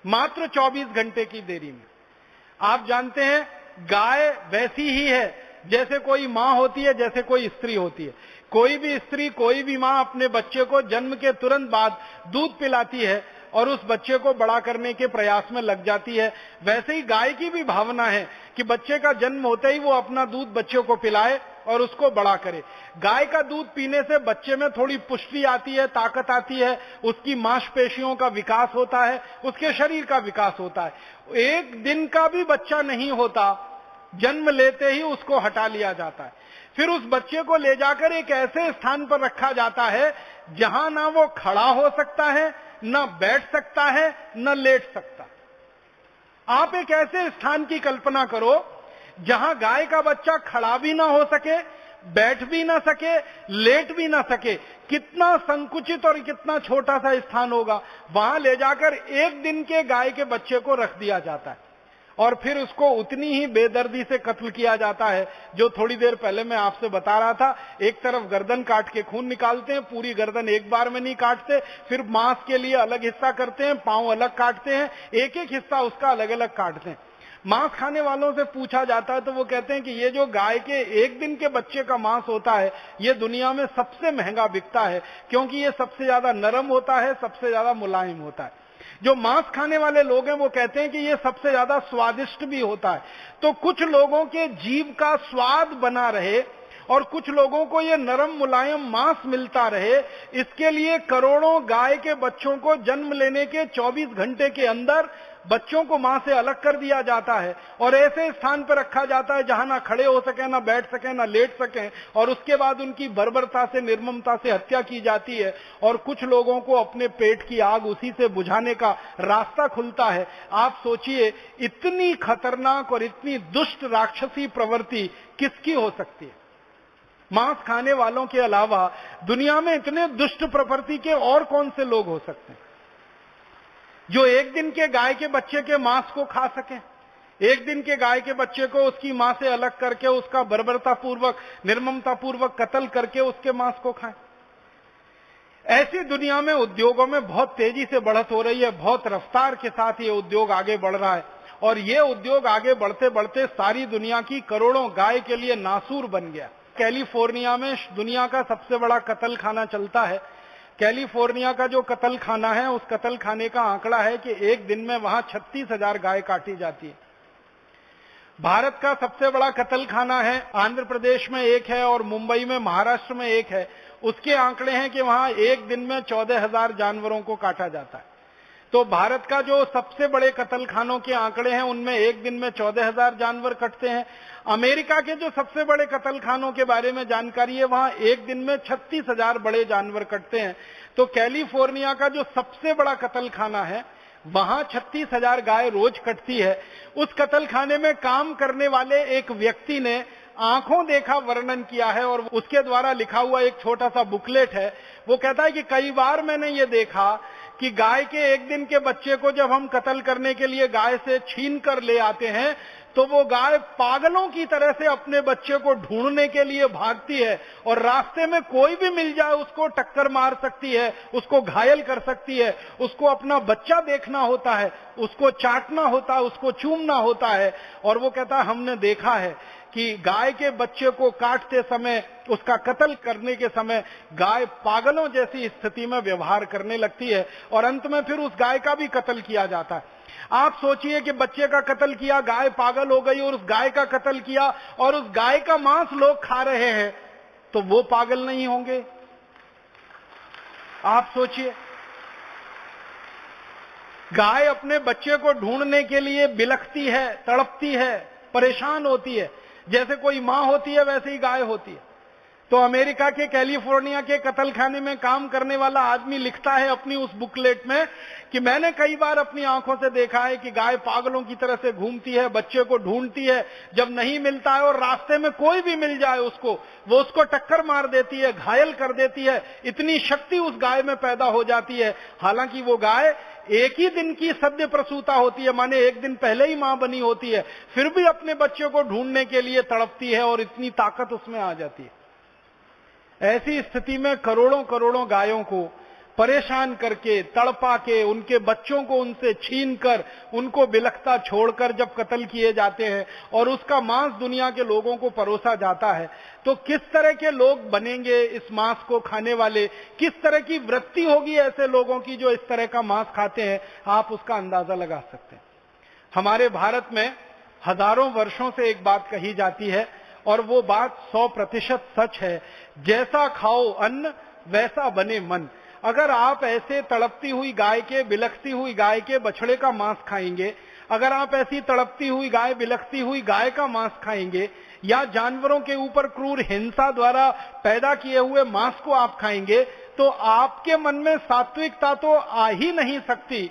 मात्र 24 घंटे की देरी में। आप जानते हैं गाय वैसी ही है जैसे कोई मां होती है, जैसे कोई स्त्री होती है। कोई भी स्त्री, कोई भी मां अपने बच्चे को जन्म के तुरंत बाद दूध पिलाती है और उस बच्चे को बड़ा करने के प्रयास में लग जाती है। वैसे ही गाय की भी भावना है कि बच्चे का जन्म होते ही वो अपना दूध बच्चे को पिलाए और उसको बड़ा करे। गाय का दूध पीने से बच्चे में थोड़ी पुष्टि आती है, ताकत आती है, उसकी मांसपेशियों का विकास होता है, उसके शरीर का विकास होता है। एक दिन का भी बच्चा नहीं होता, जन्म लेते ही उसको हटा लिया जाता है। फिर उस बच्चे को ले जाकर एक ऐसे स्थान पर रखा जाता है जहां ना वो खड़ा हो सकता है, न बैठ सकता है, न लेट सकता। आप एक ऐसे स्थान की कल्पना करो जहां गाय का बच्चा खड़ा भी ना हो सके, बैठ भी ना सके, लेट भी ना सके। कितना संकुचित और कितना छोटा सा स्थान होगा। वहां ले जाकर एक दिन के गाय के बच्चे को रख दिया जाता है और फिर उसको उतनी ही बेदर्दी से कत्ल किया जाता है जो थोड़ी देर पहले मैं आपसे बता रहा था। एक तरफ गर्दन काट के खून निकालते हैं, पूरी गर्दन एक बार में नहीं काटते, फिर मांस के लिए अलग हिस्सा करते हैं, पांव अलग काटते हैं, एक एक हिस्सा उसका अलग अलग काटते हैं। मांस खाने वालों से पूछा जाता है तो वो कहते हैं कि ये जो गाय के एक दिन के बच्चे का मांस होता है, ये दुनिया में सबसे महंगा बिकता है, क्योंकि ये सबसे ज्यादा नरम होता है, सबसे ज्यादा मुलायम होता है। जो मांस खाने वाले लोग हैं वो कहते हैं कि ये सबसे ज्यादा स्वादिष्ट भी होता है। तो कुछ लोगों के जीव का स्वाद बना रहे और कुछ लोगों को ये नरम मुलायम मांस मिलता रहे, इसके लिए करोड़ों गाय के बच्चों को जन्म लेने के 24 घंटे के अंदर बच्चों को मां से अलग कर दिया जाता है और ऐसे स्थान पर रखा जाता है जहां ना खड़े हो सके, ना बैठ सके, ना लेट सके, और उसके बाद उनकी बर्बरता से, निर्ममता से हत्या की जाती है और कुछ लोगों को अपने पेट की आग उसी से बुझाने का रास्ता खुलता है। आप सोचिए, इतनी खतरनाक और इतनी दुष्ट राक्षसी प्रवृत्ति किसकी हो सकती है? मांस खाने वालों के अलावा दुनिया में इतने दुष्ट प्रवृत्ति के और कौन से लोग हो सकते हैं जो एक दिन के गाय के बच्चे के मांस को खा सकें, एक दिन के गाय के बच्चे को उसकी मां से अलग करके उसका बर्बरता पूर्वक, निर्ममता पूर्वक कत्ल करके उसके मांस को खाएं। ऐसी दुनिया में उद्योगों में बहुत तेजी से बढ़त हो रही है, बहुत रफ्तार के साथ ये उद्योग आगे बढ़ रहा है और ये उद्योग आगे बढ़ते बढ़ते सारी दुनिया की करोड़ों गाय के लिए नासूर बन गया। कैलिफोर्निया में दुनिया का सबसे बड़ा कत्ल खाना चलता है। कैलिफोर्निया का जो कत्ल खाना है, उस कत्ल खाने का आंकड़ा है कि एक दिन में वहां 36,000 गाय काटी जाती है। भारत का सबसे बड़ा कत्ल खाना है आंध्र प्रदेश में एक है और मुंबई में, महाराष्ट्र में एक है। उसके आंकड़े हैं कि वहां एक दिन में 14,000 जानवरों को काटा जाता है। तो भारत का जो सबसे बड़े कत्ल खानों के आंकड़े हैं, उनमें एक दिन में 14,000 जानवर कटते हैं। अमेरिका के जो सबसे बड़े कत्ल खानों के बारे में जानकारी है, वहां एक दिन में 36,000 बड़े जानवर कटते हैं। तो कैलिफोर्निया का जो सबसे बड़ा कत्ल खाना है, वहां 36,000 गाय रोज कटती है। उस कत्ल खाने में काम करने वाले एक व्यक्ति ने आंखों देखा वर्णन किया है और उसके द्वारा लिखा हुआ एक छोटा सा बुकलेट है। वो कहता है कि कई बार मैंने ये देखा कि गाय के एक दिन के बच्चे को जब हम कत्ल करने के लिए गाय से छीन कर ले आते हैं, तो वो गाय पागलों की तरह से अपने बच्चे को ढूंढने के लिए भागती है और रास्ते में कोई भी मिल जाए उसको टक्कर मार सकती है, उसको घायल कर सकती है। उसको अपना बच्चा देखना होता है, उसको चाटना होता है, उसको चूमना होता है। और वो कहता है हमने देखा है कि गाय के बच्चे को काटते समय, उसका कत्ल करने के समय गाय पागलों जैसी स्थिति में व्यवहार करने लगती है और अंत में फिर उस गाय का भी कत्ल किया जाता है। आप सोचिए कि बच्चे का कत्ल किया, गाय पागल हो गई और उस गाय का कत्ल किया और उस गाय का मांस लोग खा रहे हैं, तो वो पागल नहीं होंगे? आप सोचिए, गाय अपने बच्चे को ढूंढने के लिए बिलखती है, तड़पती है, परेशान होती है। जैसे कोई मां होती है वैसे ही गाय होती है। तो अमेरिका के कैलिफोर्निया के कत्ल खाने में काम करने वाला आदमी लिखता है अपनी उस बुकलेट में कि मैंने कई बार अपनी आंखों से देखा है कि गाय पागलों की तरह से घूमती है, बच्चे को ढूंढती है, जब नहीं मिलता है और रास्ते में कोई भी मिल जाए उसको, वो उसको टक्कर मार देती है, घायल कर देती है। इतनी शक्ति उस गाय में पैदा हो जाती है। हालांकि वो गाय एक ही दिन की सद्य प्रसूता होती है, माने एक दिन पहले ही मां बनी होती है, फिर भी अपने बच्चे को ढूंढने के लिए तड़पती है और इतनी ताकत उसमें आ जाती है। ऐसी स्थिति में करोड़ों करोड़ों गायों को परेशान करके, तड़पा के, उनके बच्चों को उनसे छीन कर, उनको बिलखता छोड़कर जब कत्ल किए जाते हैं और उसका मांस दुनिया के लोगों को परोसा जाता है, तो किस तरह के लोग बनेंगे इस मांस को खाने वाले? किस तरह की वृत्ति होगी ऐसे लोगों की जो इस तरह का मांस खाते हैं? आप उसका अंदाजा लगा सकते हैं। हमारे भारत में हजारों वर्षों से एक बात कही जाती है और वो बात 100% सच है, जैसा खाओ अन्न वैसा बने मन। अगर आप ऐसे तड़पती हुई गाय के, बिलखती हुई गाय के बछड़े का मांस खाएंगे, अगर आप ऐसी तड़पती हुई गाय, बिलखती हुई गाय का मांस खाएंगे, या जानवरों के ऊपर क्रूर हिंसा द्वारा पैदा किए हुए मांस को आप खाएंगे, तो आपके मन में सात्विकता तो आ ही नहीं सकती।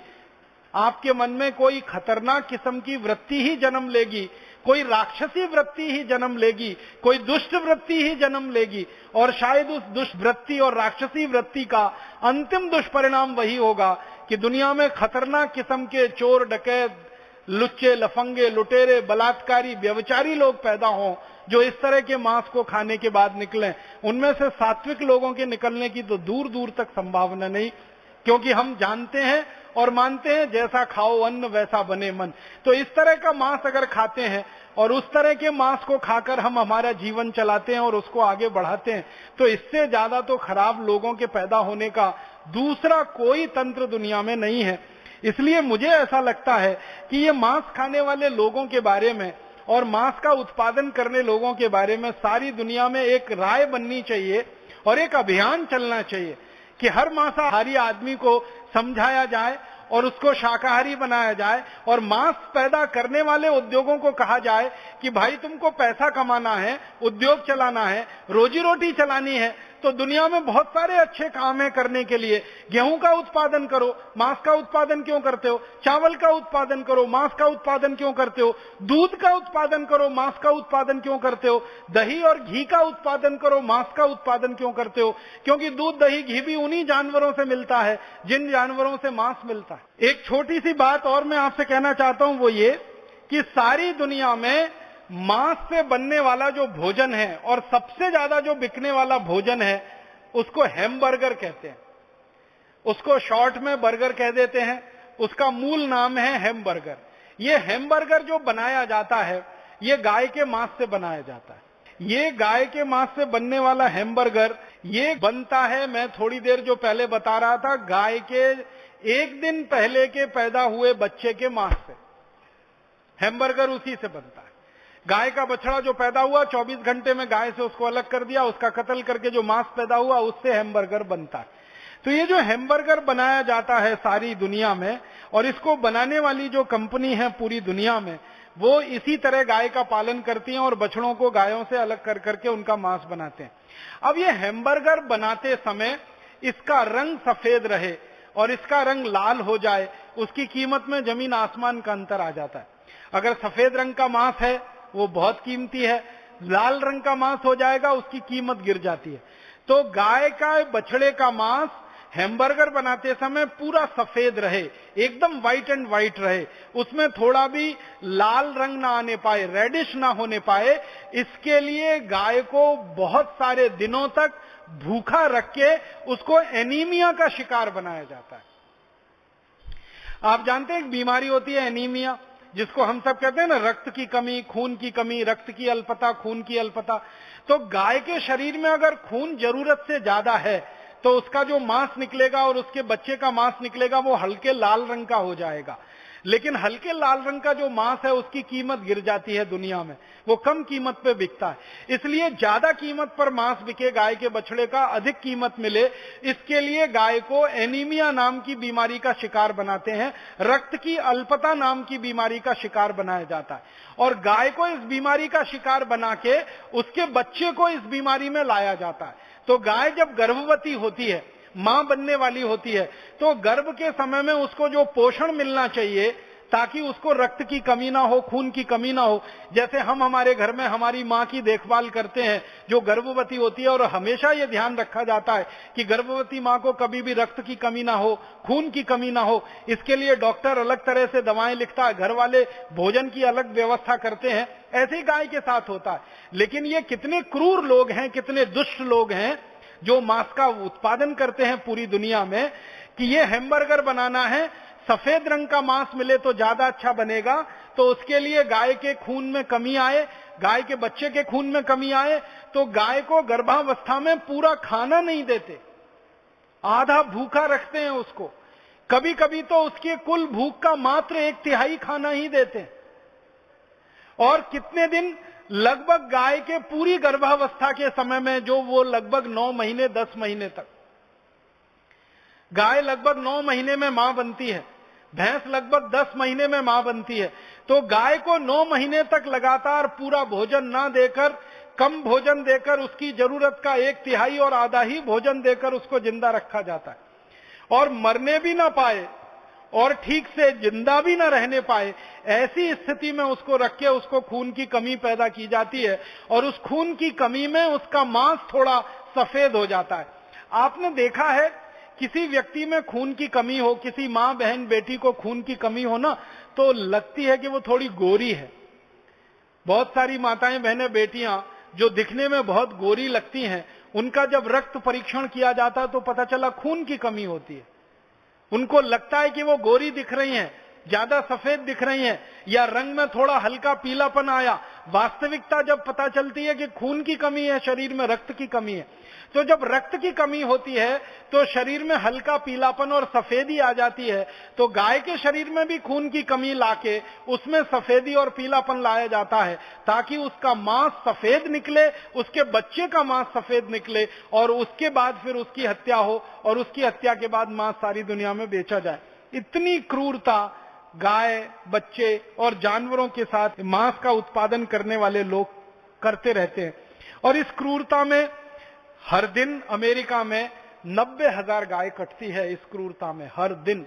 आपके मन में कोई खतरनाक किस्म की वृत्ति ही जन्म लेगी, कोई राक्षसी वृत्ति ही जन्म लेगी, कोई दुष्ट वृत्ति ही जन्म लेगी। और शायद उस दुष्ट वृत्ति और राक्षसी वृत्ति का अंतिम दुष्परिणाम वही होगा कि दुनिया में खतरनाक किस्म के चोर, डकैत, लुच्चे, लफंगे, लुटेरे, बलात्कारी, व्यभिचारी लोग पैदा हों जो इस तरह के मांस को खाने के बाद निकलें। उनमें से सात्विक लोगों के निकलने की तो दूर दूर तक संभावना नहीं, क्योंकि हम जानते हैं और मानते हैं जैसा खाओ अन्न वैसा बने मन। तो इस तरह का मांस अगर खाते हैं और उस तरह के मांस को खाकर हम हमारा जीवन चलाते हैं और उसको आगे बढ़ाते हैं, तो इससे ज्यादा तो खराब लोगों के पैदा होने का दूसरा कोई तंत्र दुनिया में नहीं है। इसलिए मुझे ऐसा लगता है कि ये मांस खाने वाले लोगों के बारे में और मांस का उत्पादन करने लोगों के बारे में सारी दुनिया में एक राय बननी चाहिए और एक अभियान चलना चाहिए कि हर मांसाहारी आदमी को समझाया जाए और उसको शाकाहारी बनाया जाए, और मांस पैदा करने वाले उद्योगों को कहा जाए कि भाई तुमको पैसा कमाना है, उद्योग चलाना है, रोजी रोटी चलानी है, तो दुनिया में बहुत सारे अच्छे काम है करने के लिए। गेहूं का उत्पादन करो, मांस का उत्पादन क्यों करते हो? चावल का उत्पादन करो, मांस का उत्पादन क्यों करते हो? दूध का उत्पादन करो, मांस का उत्पादन क्यों करते हो? दही और घी का उत्पादन करो, मांस का उत्पादन क्यों करते हो? क्योंकि दूध, दही, घी भी उन्हीं जानवरों से मिलता है जिन जानवरों से मांस मिलता है। एक छोटी सी बात और मैं आपसे कहना चाहता हूं, वो ये कि सारी दुनिया में मांस से बनने वाला जो भोजन है और सबसे ज्यादा जो बिकने वाला भोजन है उसको हैमबर्गर कहते हैं। उसको शॉर्ट में बर्गर कह देते हैं, उसका मूल नाम है हैमबर्गर। ये हैमबर्गर जो बनाया जाता है ये गाय के मांस से बनाया जाता है। ये गाय के मांस से बनने वाला हैमबर्गर ये बनता है, मैं थोड़ी देर जो पहले बता रहा था, गाय के एक दिन पहले के पैदा हुए बच्चे के मांस से हैमबर्गर उसी से बनता है। गाय का बछड़ा जो पैदा हुआ 24 घंटे में गाय से उसको अलग कर दिया, उसका कत्ल करके जो मांस पैदा हुआ उससे हैमबर्गर बनता है। तो ये जो हैमबर्गर बनाया जाता है सारी दुनिया में, और इसको बनाने वाली जो कंपनी है पूरी दुनिया में, वो इसी तरह गाय का पालन करती हैं और बछड़ों को गायों से अलग कर करके उनका मांस बनाते हैं। अब ये हैमबर्गर बनाते समय इसका रंग सफेद रहे और इसका रंग लाल हो जाए, उसकी कीमत में जमीन आसमान का अंतर आ जाता है। अगर सफेद रंग का मांस है वो बहुत कीमती है, लाल रंग का मांस हो जाएगा उसकी कीमत गिर जाती है। तो गाय का बछड़े का मांस हैमबर्गर बनाते समय पूरा सफेद रहे, एकदम व्हाइट एंड व्हाइट रहे, उसमें थोड़ा भी लाल रंग ना आने पाए, रेडिश ना होने पाए, इसके लिए गाय को बहुत सारे दिनों तक भूखा रख के उसको एनीमिया का शिकार बनाया जाता है। आप जानते हैं एक बीमारी होती है एनीमिया, जिसको हम सब कहते हैं ना, रक्त की कमी, खून की कमी, रक्त की अल्पता, खून की अल्पता। तो गाय के शरीर में अगर खून जरूरत से ज्यादा है तो उसका जो मांस निकलेगा और उसके बच्चे का मांस निकलेगा वो हल्के लाल रंग का हो जाएगा। लेकिन हल्के लाल रंग का जो मांस है उसकी कीमत गिर जाती है दुनिया में, वो कम कीमत पे बिकता है। इसलिए ज्यादा कीमत पर मांस बिके गाय के बछड़े का, अधिक कीमत मिले, इसके लिए गाय को एनीमिया नाम की बीमारी का शिकार बनाते हैं, रक्त की अल्पता नाम की बीमारी का शिकार बनाया जाता है। और गाय को इस बीमारी का शिकार बना के उसके बच्चे को इस बीमारी में लाया जाता है। तो गाय जब गर्भवती होती है, मां बनने वाली होती है, तो गर्भ के समय में उसको जो पोषण मिलना चाहिए ताकि उसको रक्त की कमी ना हो, खून की कमी ना हो, जैसे हम हमारे घर में हमारी मां की देखभाल करते हैं जो गर्भवती होती है, और हमेशा ये ध्यान रखा जाता है कि गर्भवती मां को कभी भी रक्त की कमी ना हो, खून की कमी ना हो। इसके लिए डॉक्टर अलग तरह से दवाएं लिखता है, घर वाले भोजन की अलग व्यवस्था करते हैं। ऐसे ही गाय के साथ होता है। लेकिन ये कितने क्रूर लोग हैं, कितने दुष्ट लोग हैं जो मांस का उत्पादन करते हैं पूरी दुनिया में, कि ये हैमबर्गर बनाना है, सफेद रंग का मांस मिले तो ज्यादा अच्छा बनेगा, तो उसके लिए गाय के खून में कमी आए, गाय के बच्चे के खून में कमी आए, तो गाय को गर्भावस्था में पूरा खाना नहीं देते, आधा भूखा रखते हैं उसको। कभी कभी तो उसके कुल भूख का मात्र 1/3 खाना ही देते हैं। और कितने दिन, लगभग गाय के पूरी गर्भावस्था के समय में, जो वो लगभग 9 महीने 10 महीने तक, गाय लगभग 9 महीने में मां बनती है, भैंस लगभग 10 महीने में मां बनती है। तो गाय को 9 महीने तक लगातार पूरा भोजन ना देकर, कम भोजन देकर, उसकी जरूरत का 1/3 और आधा ही भोजन देकर उसको जिंदा रखा जाता है। और मरने भी ना पाए और ठीक से जिंदा भी ना रहने पाए, ऐसी स्थिति में उसको रख के उसको खून की कमी पैदा की जाती है, और उस खून की कमी में उसका मांस थोड़ा सफेद हो जाता है। आपने देखा है किसी व्यक्ति में खून की कमी हो, किसी मां, बहन, बेटी को खून की कमी हो ना, तो लगती है कि वो थोड़ी गोरी है। बहुत सारी माताएं, बहनें, बेटियां जो दिखने में बहुत गोरी लगती हैं, उनका जब रक्त परीक्षण किया जाता तो पता चला खून की कमी होती है। उनको लगता है कि वो गोरी दिख रही हैं, ज्यादा सफेद दिख रही हैं, या रंग में थोड़ा हल्का पीलापन आया। वास्तविकता जब पता चलती है कि खून की कमी है, शरीर में रक्त की कमी है। तो जब रक्त की कमी होती है तो शरीर में हल्का पीलापन और सफेदी आ जाती है। तो गाय के शरीर में भी खून की कमी लाके उसमें सफेदी और पीलापन लाया जाता है ताकि उसका मांस सफेद निकले, उसके बच्चे का मांस सफेद निकले और उसके बाद फिर उसकी हत्या हो और उसकी हत्या के बाद मांस सारी दुनिया में बेचा जाए। इतनी क्रूरता गाय, बच्चे और जानवरों के साथ मांस का उत्पादन करने वाले लोग करते रहते हैं। और इस क्रूरता में हर दिन अमेरिका में 90,000 गाय कटती है। इस क्रूरता में हर दिन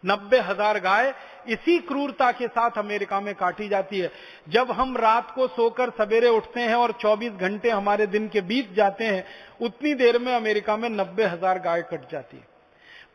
90,000 गाय इसी क्रूरता के साथ अमेरिका में काटी जाती है। जब हम रात को सोकर सवेरे उठते हैं और 24 घंटे हमारे दिन के बीत जाते हैं, उतनी देर में अमेरिका में 90,000 गाय कट जाती है।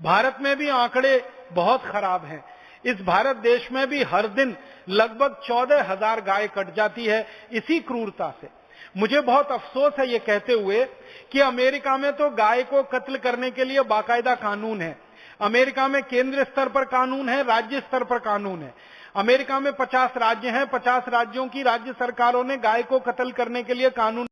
भारत में भी आंकड़े बहुत खराब हैं। इस भारत देश में भी हर दिन लगभग 14,000 गाय कट जाती है इसी क्रूरता से। मुझे बहुत अफसोस है ये कहते हुए कि अमेरिका में तो गाय को कत्ल करने के लिए बाकायदा कानून है। अमेरिका में केंद्र स्तर पर कानून है, राज्य स्तर पर कानून है। अमेरिका में 50 राज्य हैं, 50 राज्यों की राज्य सरकारों ने गाय को कत्ल करने के लिए कानून